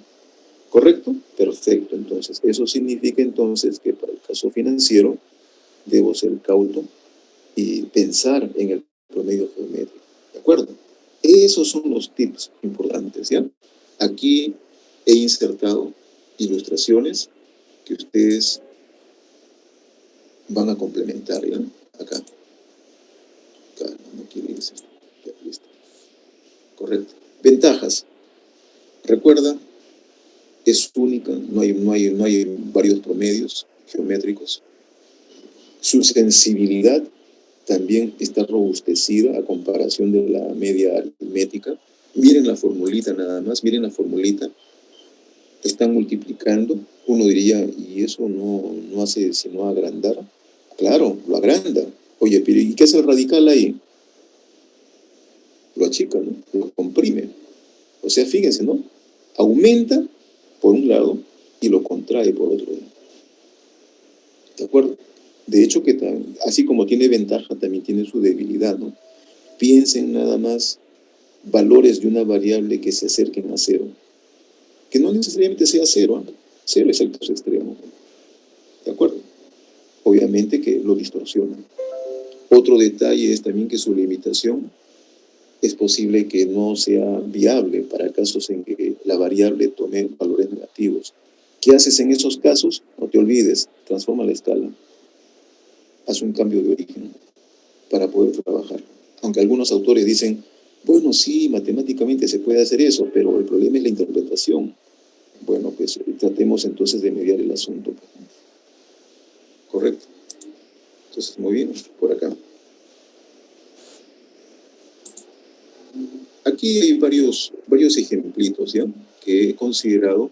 ¿Correcto? Perfecto. Entonces, eso significa entonces que para el caso financiero debo ser cauto y pensar en el promedio geométrico. ¿De acuerdo? Esos son los tips importantes, ¿ya? Aquí he insertado ilustraciones que ustedes van a complementar, ¿ya? Acá. No quiere irse. Ya, listo. Correcto. Ventajas. Recuerda, es única, no hay varios promedios geométricos. Su sensibilidad también está robustecida a comparación de la media aritmética. Miren la formulita nada más, miren la formulita. Están multiplicando. Uno diría, ¿y eso no hace sino agrandar? Claro, lo agranda. Oye, pero ¿y qué hace el radical ahí? Lo achica, ¿no? Lo comprime. O sea, fíjense, ¿no? Aumenta por un lado y lo contrae por otro lado. ¿De acuerdo? De hecho, que así como tiene ventaja, también tiene su debilidad, ¿no? Piensen nada más valores de una variable que se acerquen a cero. Que no necesariamente sea cero, ¿eh? Cero es el caso extremo. ¿De acuerdo? Obviamente que lo distorsiona. Otro detalle es también que su limitación es posible que no sea viable para casos en que la variable tome valores negativos. ¿Qué haces en esos casos? No te olvides, transforma la escala. Haz un cambio de origen para poder trabajar. Aunque algunos autores dicen, bueno, sí, matemáticamente se puede hacer eso, pero el problema es la interpretación. Bueno, pues tratemos entonces de mediar el asunto. Correcto. Entonces, muy bien, por acá. Aquí hay varios ejemplitos, ¿ya? Que he considerado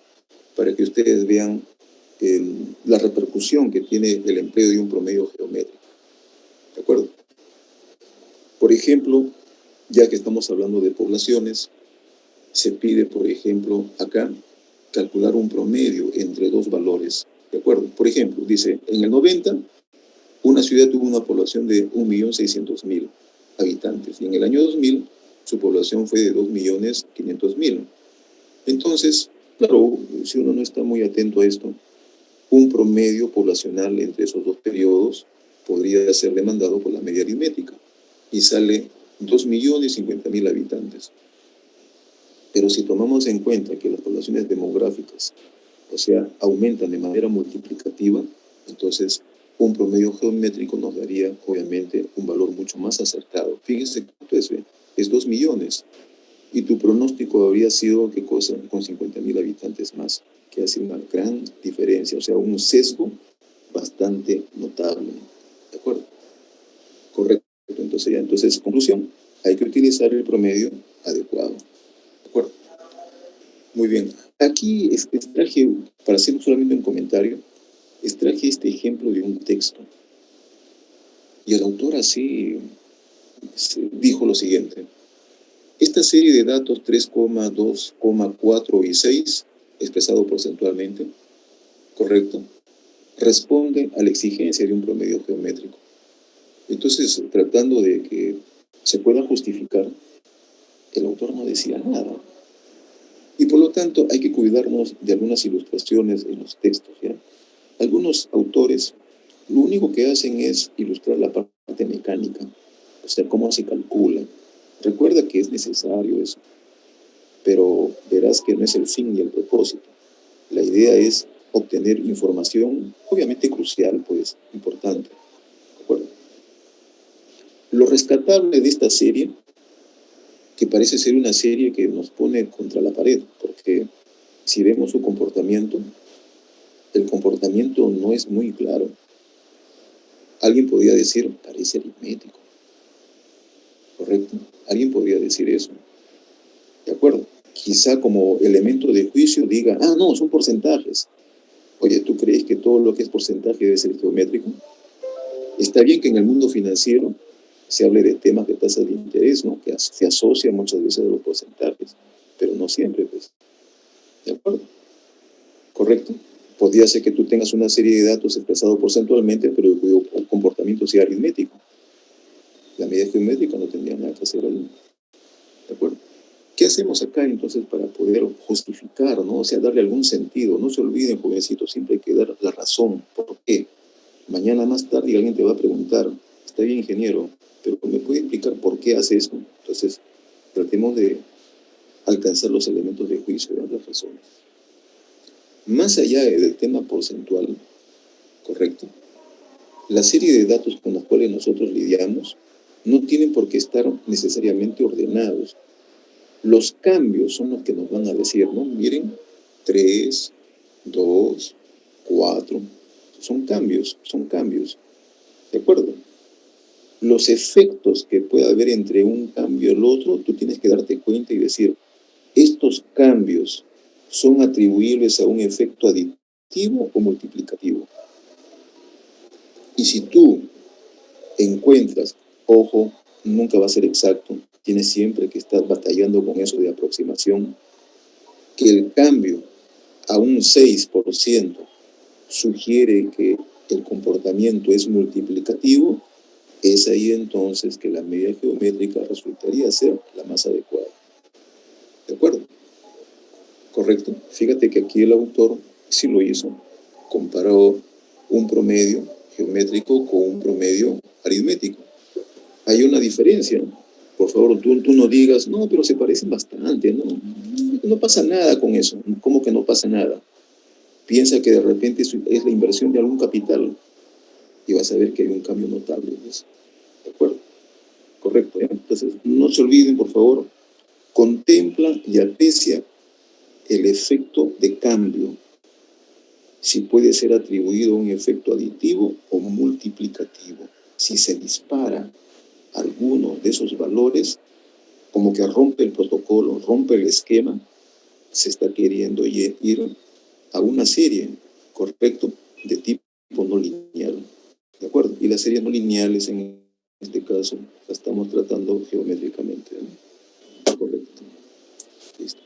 para que ustedes vean la repercusión que tiene el empleo de un promedio geométrico. ¿De acuerdo? Por ejemplo, ya que estamos hablando de poblaciones, se pide, por ejemplo, acá, calcular un promedio entre dos valores. ¿De acuerdo? Por ejemplo, dice, en el 90, una ciudad tuvo una población de 1.600.000. habitantes. Y en el año 2000, su población fue de 2.500.000. Entonces, claro, si uno no está muy atento a esto, un promedio poblacional entre esos dos periodos podría ser demandado por la media aritmética y sale 2.050.000 habitantes. Pero si tomamos en cuenta que las poblaciones demográficas, o sea, aumentan de manera multiplicativa, entonces un promedio geométrico nos daría, obviamente, un valor mucho más acertado. Fíjense cuánto es 2 millones. Y tu pronóstico habría sido, ¿qué cosa? Con 50.000 habitantes más, que hace una gran diferencia, o sea, un sesgo bastante notable. ¿De acuerdo? Correcto. Entonces, conclusión, hay que utilizar el promedio adecuado. ¿De acuerdo? Muy bien. Aquí extraje, para hacer solamente un comentario, extraje este ejemplo de un texto. Y el autor así dijo lo siguiente. Esta serie de datos 3,2, 4 y 6, expresado porcentualmente, correcto, responde a la exigencia de un promedio geométrico. Entonces, tratando de que se pueda justificar, el autor no decía nada. Y por lo tanto, hay que cuidarnos de algunas ilustraciones en los textos, ¿ya? Algunos autores lo único que hacen es ilustrar la parte mecánica, o sea, cómo se calcula. Recuerda que es necesario eso, pero verás que no es el fin y el propósito. La idea es obtener información, obviamente crucial, pues, importante. ¿De acuerdo? Lo rescatable de esta serie, que parece ser una serie que nos pone contra la pared, porque si vemos su comportamiento, el comportamiento no es muy claro. Alguien podría decir, parece aritmético. ¿Correcto? Alguien podría decir eso. ¿De acuerdo? Quizá como elemento de juicio diga, no, son porcentajes. Oye, ¿tú crees que todo lo que es porcentaje debe ser geométrico? Está bien que en el mundo financiero se hable de temas de tasas de interés, ¿no? Que se asocia muchas veces a los porcentajes, pero no siempre, pues. ¿De acuerdo? ¿Correcto? Podría ser que tú tengas una serie de datos expresados porcentualmente, pero cuyo comportamiento sea aritmético. La medida geométrica no tendría nada que hacer ahí. ¿De acuerdo? ¿Qué hacemos acá entonces para poder justificar, ¿no? O sea, darle algún sentido? No se olviden, jovencitos, siempre hay que dar la razón. ¿Por qué? Mañana más tarde alguien te va a preguntar, está bien, ingeniero, pero ¿me puede explicar por qué hace eso? Entonces, tratemos de alcanzar los elementos de juicio, de dar las razones. Más allá del tema porcentual, ¿correcto? La serie de datos con los cuales nosotros lidiamos no tienen por qué estar necesariamente ordenados. Los cambios son los que nos van a decir, ¿no? Miren, 3, 2, 4, son cambios. ¿De acuerdo? Los efectos que pueda haber entre un cambio y el otro, tú tienes que darte cuenta y decir, estos cambios son atribuibles a un efecto aditivo o multiplicativo. Y si tú encuentras, ojo, nunca va a ser exacto, tienes siempre que estar batallando con eso de aproximación, que el cambio a un 6% sugiere que el comportamiento es multiplicativo, es ahí entonces que la medida geométrica resultaría ser la más adecuada. ¿De acuerdo? ¿Correcto? Fíjate que aquí el autor sí lo hizo, comparó un promedio geométrico con un promedio aritmético. Hay una diferencia. Por favor, tú no digas, no, pero se parecen bastante, no pasa nada con eso. ¿Cómo que no pasa nada? Piensa que de repente es la inversión de algún capital y vas a ver que hay un cambio notable en eso. ¿De acuerdo? Correcto. Entonces, no se olviden, por favor, contempla y aprecia el efecto de cambio, si puede ser atribuido a un efecto aditivo o multiplicativo. Si se dispara alguno de esos valores, como que rompe el protocolo, rompe el esquema, se está queriendo ir a una serie, correcto, de tipo no lineal. ¿De acuerdo? Y las series no lineales en este caso la estamos tratando geométricamente. Correcto. Listo.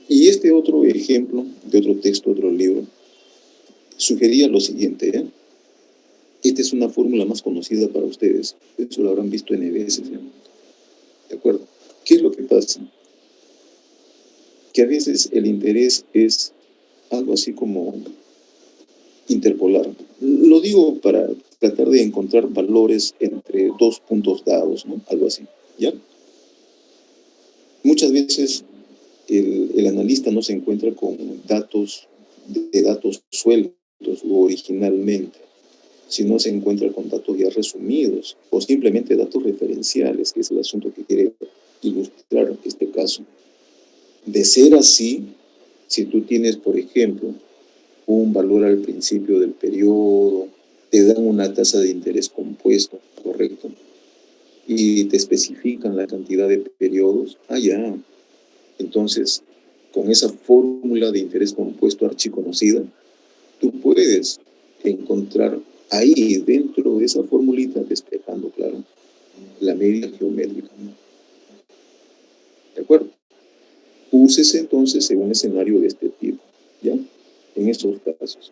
Y este otro ejemplo de otro texto, otro libro, sugería lo siguiente, Esta es una fórmula más conocida para ustedes, eso lo habrán visto N veces, pasa? Que a veces el interés es algo así como interpolar. Lo digo para tratar de encontrar valores entre dos puntos dados, ¿no? Algo así, ¿ya? Muchas veces el analista no se encuentra con datos sueltos o originalmente, sino se encuentra con datos ya resumidos o simplemente datos referenciales, que es el asunto que quiere ilustrar este caso. De ser así, si tú tienes, por ejemplo, un valor al principio del periodo, te dan una tasa de interés compuesto, ¿correcto? Y te especifican la cantidad de periodos, ya. Entonces, con esa fórmula de interés compuesto archiconocida, tú puedes encontrar ahí, dentro de esa formulita, despejando, claro, la media geométrica. ¿De acuerdo? Úsese entonces en un escenario de este tipo, ¿ya? En estos casos.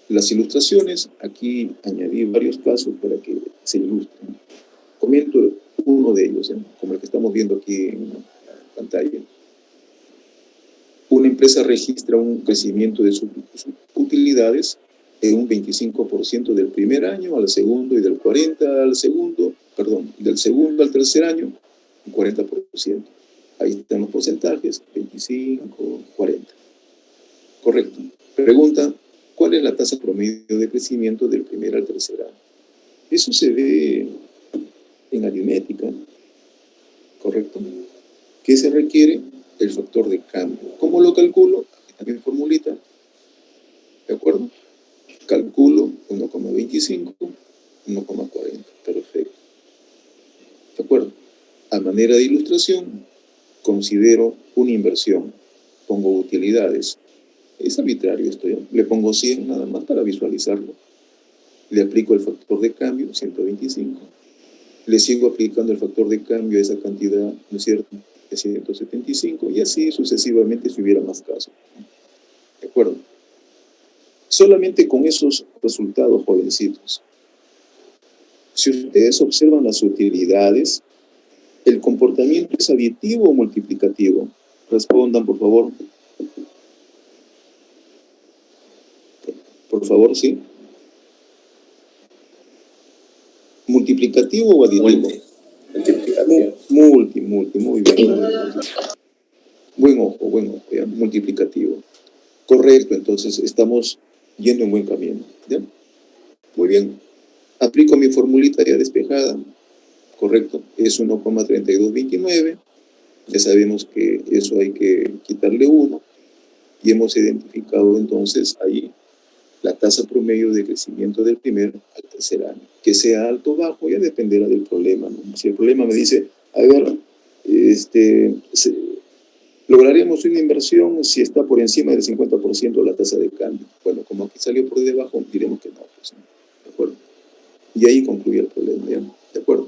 Las ilustraciones, aquí añadí varios casos para que se ilustren. Comento uno de ellos, ¿eh? Como el que estamos viendo aquí en la pantalla. Una empresa registra un crecimiento de sus utilidades en un 25% del primer año al segundo y del 40% al segundo, del segundo al tercer año, un 40%. Ahí están los porcentajes, 25, 40. Correcto. Pregunta, ¿cuál es la tasa promedio de crecimiento del primer al tercer año? Eso se ve en aritmética, ¿correcto? ¿Qué se requiere? El factor de cambio. ¿Cómo lo calculo? Aquí también formulita, ¿de acuerdo? Calculo 1,25, 1,40. Perfecto. ¿De acuerdo? A manera de ilustración, considero una inversión. Pongo utilidades. Es arbitrario esto, ¿ya? Le pongo 100 nada más para visualizarlo. Le aplico el factor de cambio, 125. Le sigo aplicando el factor de cambio a esa cantidad, ¿no es cierto?, de 175, y así sucesivamente si hubiera más casos. ¿De acuerdo? Solamente con esos resultados, jovencitos, si ustedes observan las utilidades, ¿el comportamiento es aditivo o multiplicativo? Respondan, por favor. Por favor, ¿sí? ¿Multiplicativo o aditivo? Multiplicativo. Muy bien. Buen ojo, ¿ya? Multiplicativo. Correcto, entonces estamos yendo en buen camino, ¿ya? Muy bien. Aplico mi formulita ya despejada, correcto, es 1,3229. Ya sabemos que eso hay que quitarle 1 y hemos identificado entonces ahí la tasa promedio de crecimiento del primer al tercer año. Que sea alto o bajo ya dependerá del problema, ¿no? Si el problema me dice, a ver, lograremos una inversión si está por encima del 50% la tasa de cambio. Bueno, como aquí salió por debajo, diremos que no, pues, ¿no? ¿De acuerdo? Y ahí concluye el problema, ¿ya? ¿De acuerdo?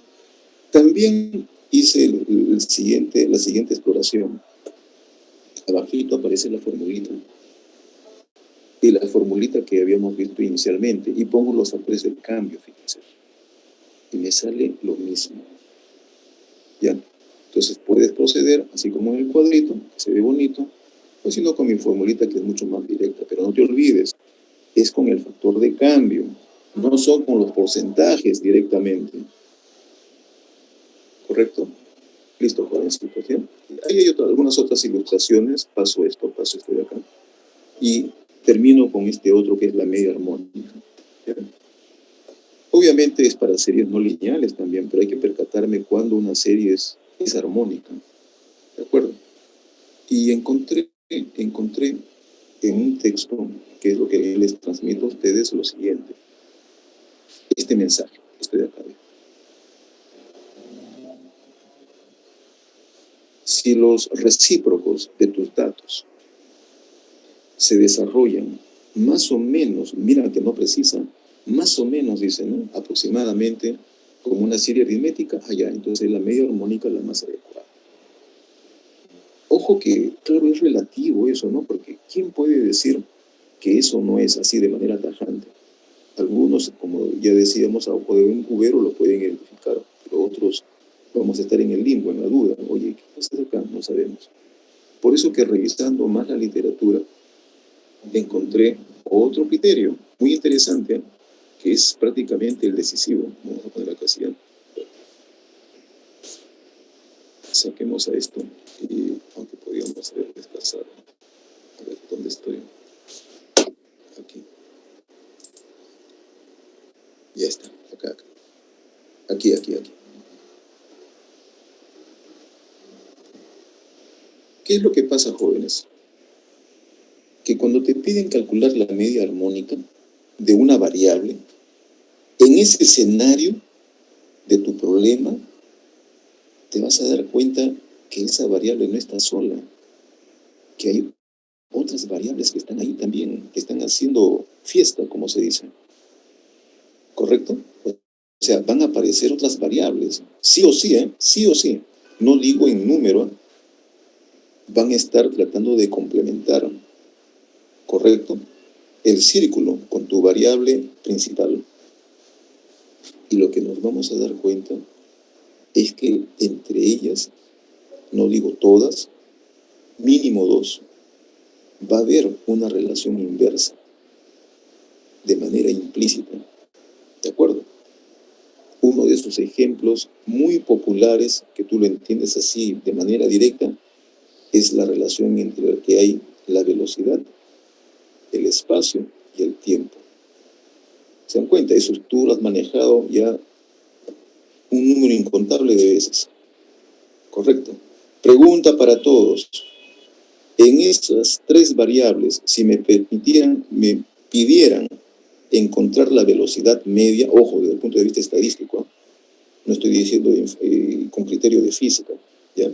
También hice la siguiente exploración. Abajito aparece la formulita. Y la formulita que habíamos visto inicialmente. Y pongo los factores del cambio, fíjense. Y me sale lo mismo. ¿Ya? Entonces puedes proceder, así como en el cuadrito, que se ve bonito, o si no con mi formulita que es mucho más directa. Pero no te olvides, es con el factor de cambio. No son con los porcentajes directamente. ¿Correcto? Listo, jovencitos, ¿sí? Ahí hay algunas otras ilustraciones. Paso esto de acá. Y termino con este otro que es la media armónica. ¿Sí? Obviamente es para series no lineales también, pero hay que percatarme cuando una serie es armónica. ¿De acuerdo? Y encontré en un texto, que es lo que les transmito a ustedes, lo siguiente. Este mensaje, de acá. Si los recíprocos de tus datos se desarrollan más o menos, mira que no precisa, más o menos, dice, ¿no?, aproximadamente como una serie aritmética, allá, entonces la media armónica es la más adecuada. Ojo que, claro, es relativo eso, ¿no? Porque ¿quién puede decir que eso no es así de manera tajante? Algunos, como ya decíamos, a ojo de un cubero lo pueden identificar, pero otros Vamos a estar en el limbo, en la duda. Oye, ¿qué pasa acá? No sabemos. Por eso que revisando más la literatura, encontré otro criterio muy interesante, que es prácticamente el decisivo. Vamos a poner acá así. Saquemos a esto, y aunque podríamos haber desplazado. A ver, ¿dónde estoy? Aquí. Ya está, acá. Aquí. ¿Qué es lo que pasa, jóvenes? Que cuando te piden calcular la media armónica de una variable, en ese escenario de tu problema, te vas a dar cuenta que esa variable no está sola, que hay otras variables que están ahí también, que están haciendo fiesta, como se dice. ¿Correcto? O sea, van a aparecer otras variables, sí o sí, sí o sí. No digo en número, van a estar tratando de complementar, ¿correcto? El círculo con tu variable principal. Y lo que nos vamos a dar cuenta es que entre ellas, no digo todas, mínimo dos, va a haber una relación inversa, de manera implícita. ¿De acuerdo? Uno de esos ejemplos muy populares, que tú lo entiendes así de manera directa, es la relación entre la que hay la velocidad, el espacio y el tiempo. ¿Se dan cuenta? Eso tú lo has manejado ya un número incontable de veces. Correcto. Pregunta para todos. En esas tres variables, si me pidieran encontrar la velocidad media, ojo, desde el punto de vista estadístico, no estoy diciendo con criterio de física, ¿ya?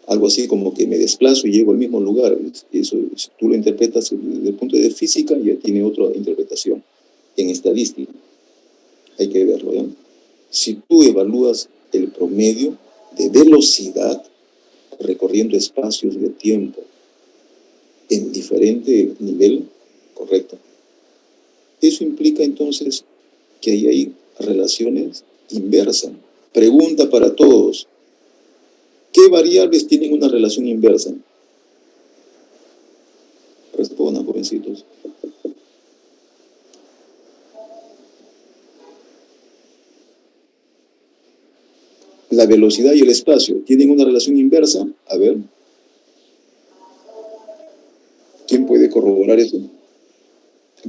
Algo así como que me desplazo y llego al mismo lugar. Eso, si tú lo interpretas desde el punto de vista física, ya tiene otra interpretación. En estadística, hay que verlo, ¿ya? Si tú evalúas el promedio de velocidad recorriendo espacios de tiempo en diferente nivel, correcto, eso implica entonces que ahí hay relaciones inversas. Pregunta para todos. ¿Qué variables tienen una relación inversa? Respondan, jovencitos. La velocidad y el espacio tienen una relación inversa. A ver, ¿quién puede corroborar eso?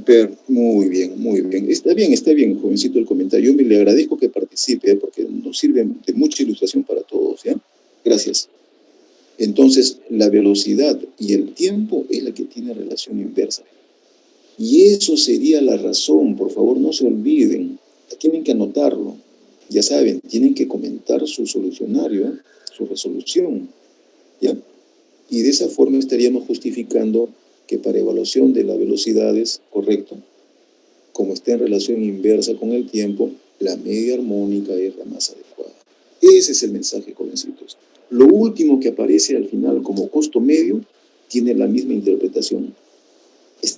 Pero, muy bien, muy bien. Está bien, jovencito, el comentario. Yo le agradezco que participe porque nos sirve de mucha ilustración para todos, ¿ya? Gracias. Entonces, la velocidad y el tiempo es la que tiene relación inversa. Y eso sería la razón, por favor, no se olviden. Tienen que anotarlo. Ya saben, tienen que comentar su solucionario, su resolución, ¿ya? Y de esa forma estaríamos justificando que para evaluación de las velocidades, correcto, como está en relación inversa con el tiempo, la media armónica es la más adecuada. Ese es el mensaje, jovencitos. Lo último que aparece al final como costo medio tiene la misma interpretación.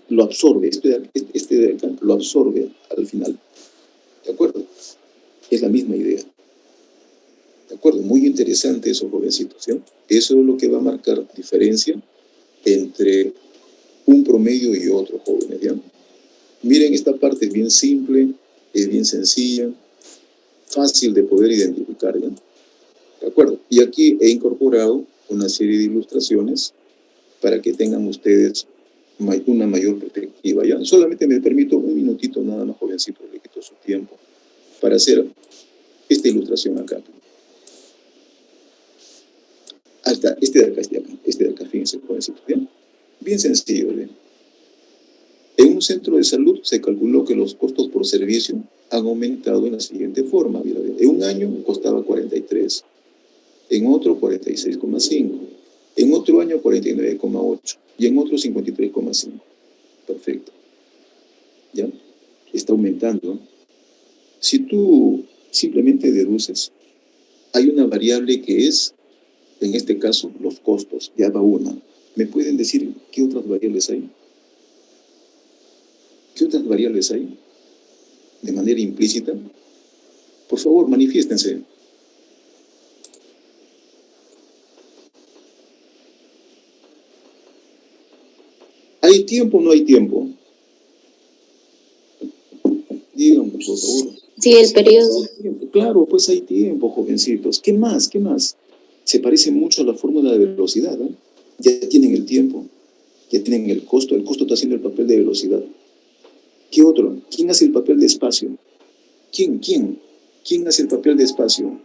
Lo absorbe, este de acá lo absorbe al final. ¿De acuerdo? Es la misma idea. ¿De acuerdo? Muy interesante eso, jovencitos, ¿sí? Eso es lo que va a marcar diferencia entre un promedio y otro, jóvenes, ¿ya? Miren, esta parte es bien simple, es bien sencilla, fácil de poder identificar, ¿ya? ¿De acuerdo? Y aquí he incorporado una serie de ilustraciones para que tengan ustedes una mayor perspectiva, ¿ya? Solamente me permito un minutito nada más, jovencito, le quito su tiempo, para hacer esta ilustración acá. Ahí está, este de acá, fíjense, jovencito, ¿bien? Bien sencillo, ¿bien? En un centro de salud se calculó que los costos por servicio han aumentado en la siguiente forma. Mira, en un año costaba 43, en otro 46,5, en otro año 49,8 y en otro 53,5. Perfecto. ¿Ya? Está aumentando. Si tú simplemente deduces, hay una variable que es, en este caso, los costos. Ya va una. ¿Me pueden decir qué otras variables hay? ¿Qué otras variables hay? De manera implícita. Por favor, manifiéstense. tiempo o no hay tiempo? Díganme, por favor. Sí, el periodo. Claro, pues hay tiempo, jovencitos. ¿Qué más? ¿Qué más? Se parece mucho a la fórmula de velocidad, ¿eh? Ya tienen el tiempo, ya tienen el costo está haciendo el papel de velocidad. ¿Qué otro? ¿Quién hace el papel de espacio? ¿Quién hace el papel de espacio?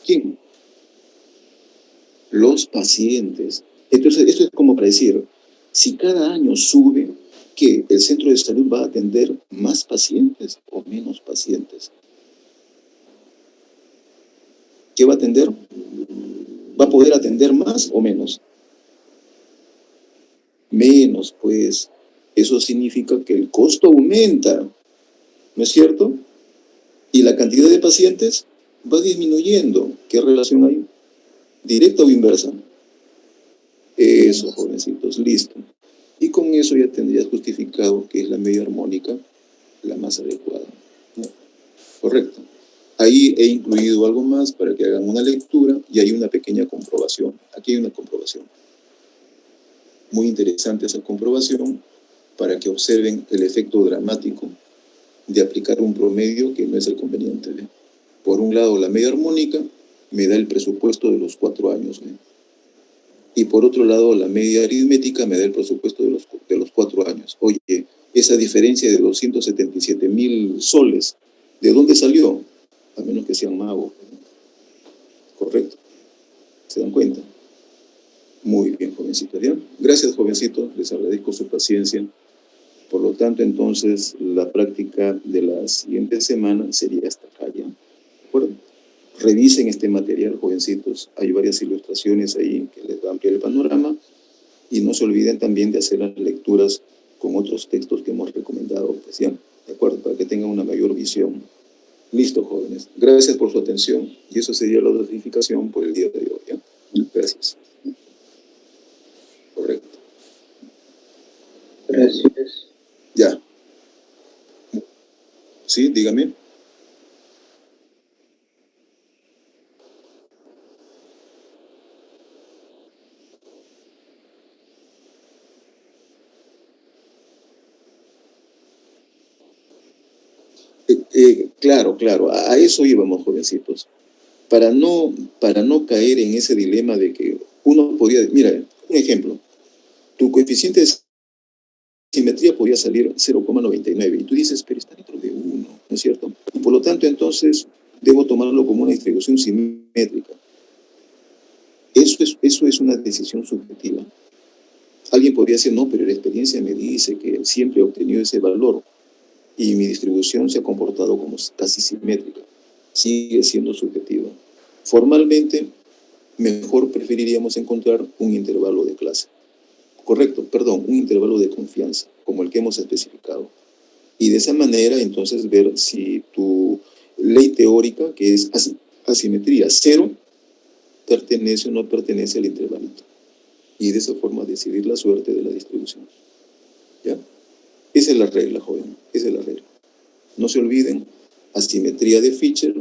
¿Quién? Los pacientes. Entonces, esto es como para decir, si cada año sube, ¿qué? ¿El centro de salud va a atender más pacientes o menos pacientes? ¿Qué va a atender? ¿Va a poder atender más o menos? Menos, pues. Eso significa que el costo aumenta, ¿no es cierto? Y la cantidad de pacientes va disminuyendo. ¿Qué relación hay? ¿Directa o inversa? Eso, jovencitos, listo. Y con eso ya tendrías justificado que es la media armónica la más adecuada. Correcto. Ahí he incluido algo más para que hagan una lectura y hay una pequeña comprobación. Aquí hay una comprobación. Muy interesante esa comprobación para que observen el efecto dramático de aplicar un promedio que no es el conveniente. ¿Ve? Por un lado, la media armónica me da el presupuesto de los 4 años. ¿Ve? Y por otro lado, la media aritmética me da el presupuesto de los 4 años. Oye, esa diferencia de 277,000 soles, ¿de dónde salió? A menos que sean magos. Correcto. ¿Se dan cuenta? Muy bien, jovencitos. ¿Ya? Gracias, jovencitos. Les agradezco su paciencia. Por lo tanto, entonces, la práctica de la siguiente semana sería hasta acá, ¿ya? ¿De acuerdo? Revisen este material, jovencitos. Hay varias ilustraciones ahí que les van a ampliar el panorama. Y no se olviden también de hacer las lecturas con otros textos que hemos recomendado, pues, ¿ya? ¿De acuerdo? Para que tengan una mayor visión. Listo, jóvenes. Gracias por su atención. Y eso sería la notificación por el día de hoy, ¿ya? Gracias. Correcto. Gracias. Ya. Sí, dígame. Claro, a eso íbamos, jovencitos. Para no caer en ese dilema de que uno podría, mira, un ejemplo, tu coeficiente de simetría podría salir 0,99 y tú dices, pero está dentro de 1, ¿no es cierto? Y por lo tanto, entonces, debo tomarlo como una distribución simétrica. Eso es una decisión subjetiva. Alguien podría decir, no, pero la experiencia me dice que siempre he obtenido ese valor y mi distribución se ha comportado como casi simétrica. Sigue siendo subjetiva. Formalmente, mejor preferiríamos encontrar un intervalo de clase. Correcto, perdón, un intervalo de confianza, como el que hemos especificado. Y de esa manera, entonces, ver si tu ley teórica, que es asimetría 0, pertenece o no pertenece al intervalito. Y de esa forma decidir la suerte de la distribución. ¿Ya? Esa es la regla, joven, esa es la regla. No se olviden, asimetría de Fisher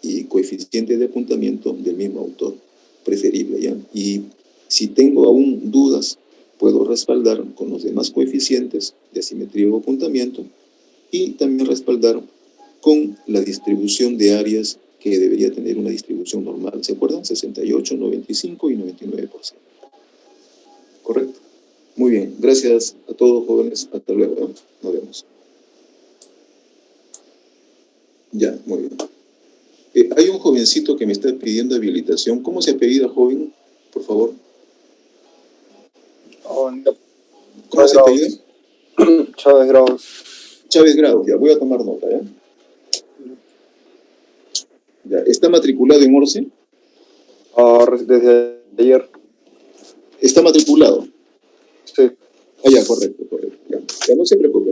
y coeficiente de apuntamiento del mismo autor, preferible, ¿ya? Y si tengo aún dudas, puedo respaldar con los demás coeficientes de asimetría o apuntamiento y también respaldar con la distribución de áreas que debería tener una distribución normal. ¿Se acuerdan? 68, 95 y 99%. ¿Correcto? Muy bien. Gracias a todos, jóvenes. Hasta luego. ¿Eh? Nos vemos. Ya, muy bien. Hay un jovencito que me está pidiendo habilitación. ¿Cómo se apellida, joven? Por favor. ¿Cómo se apellida? Chávez Grados. Chávez Grados. Ya, voy a tomar nota, ¿ya? Ya. ¿Está matriculado en Orce? Desde ayer. ¿Está matriculado? Sí. Ah, ya, correcto. Ya no se preocupe.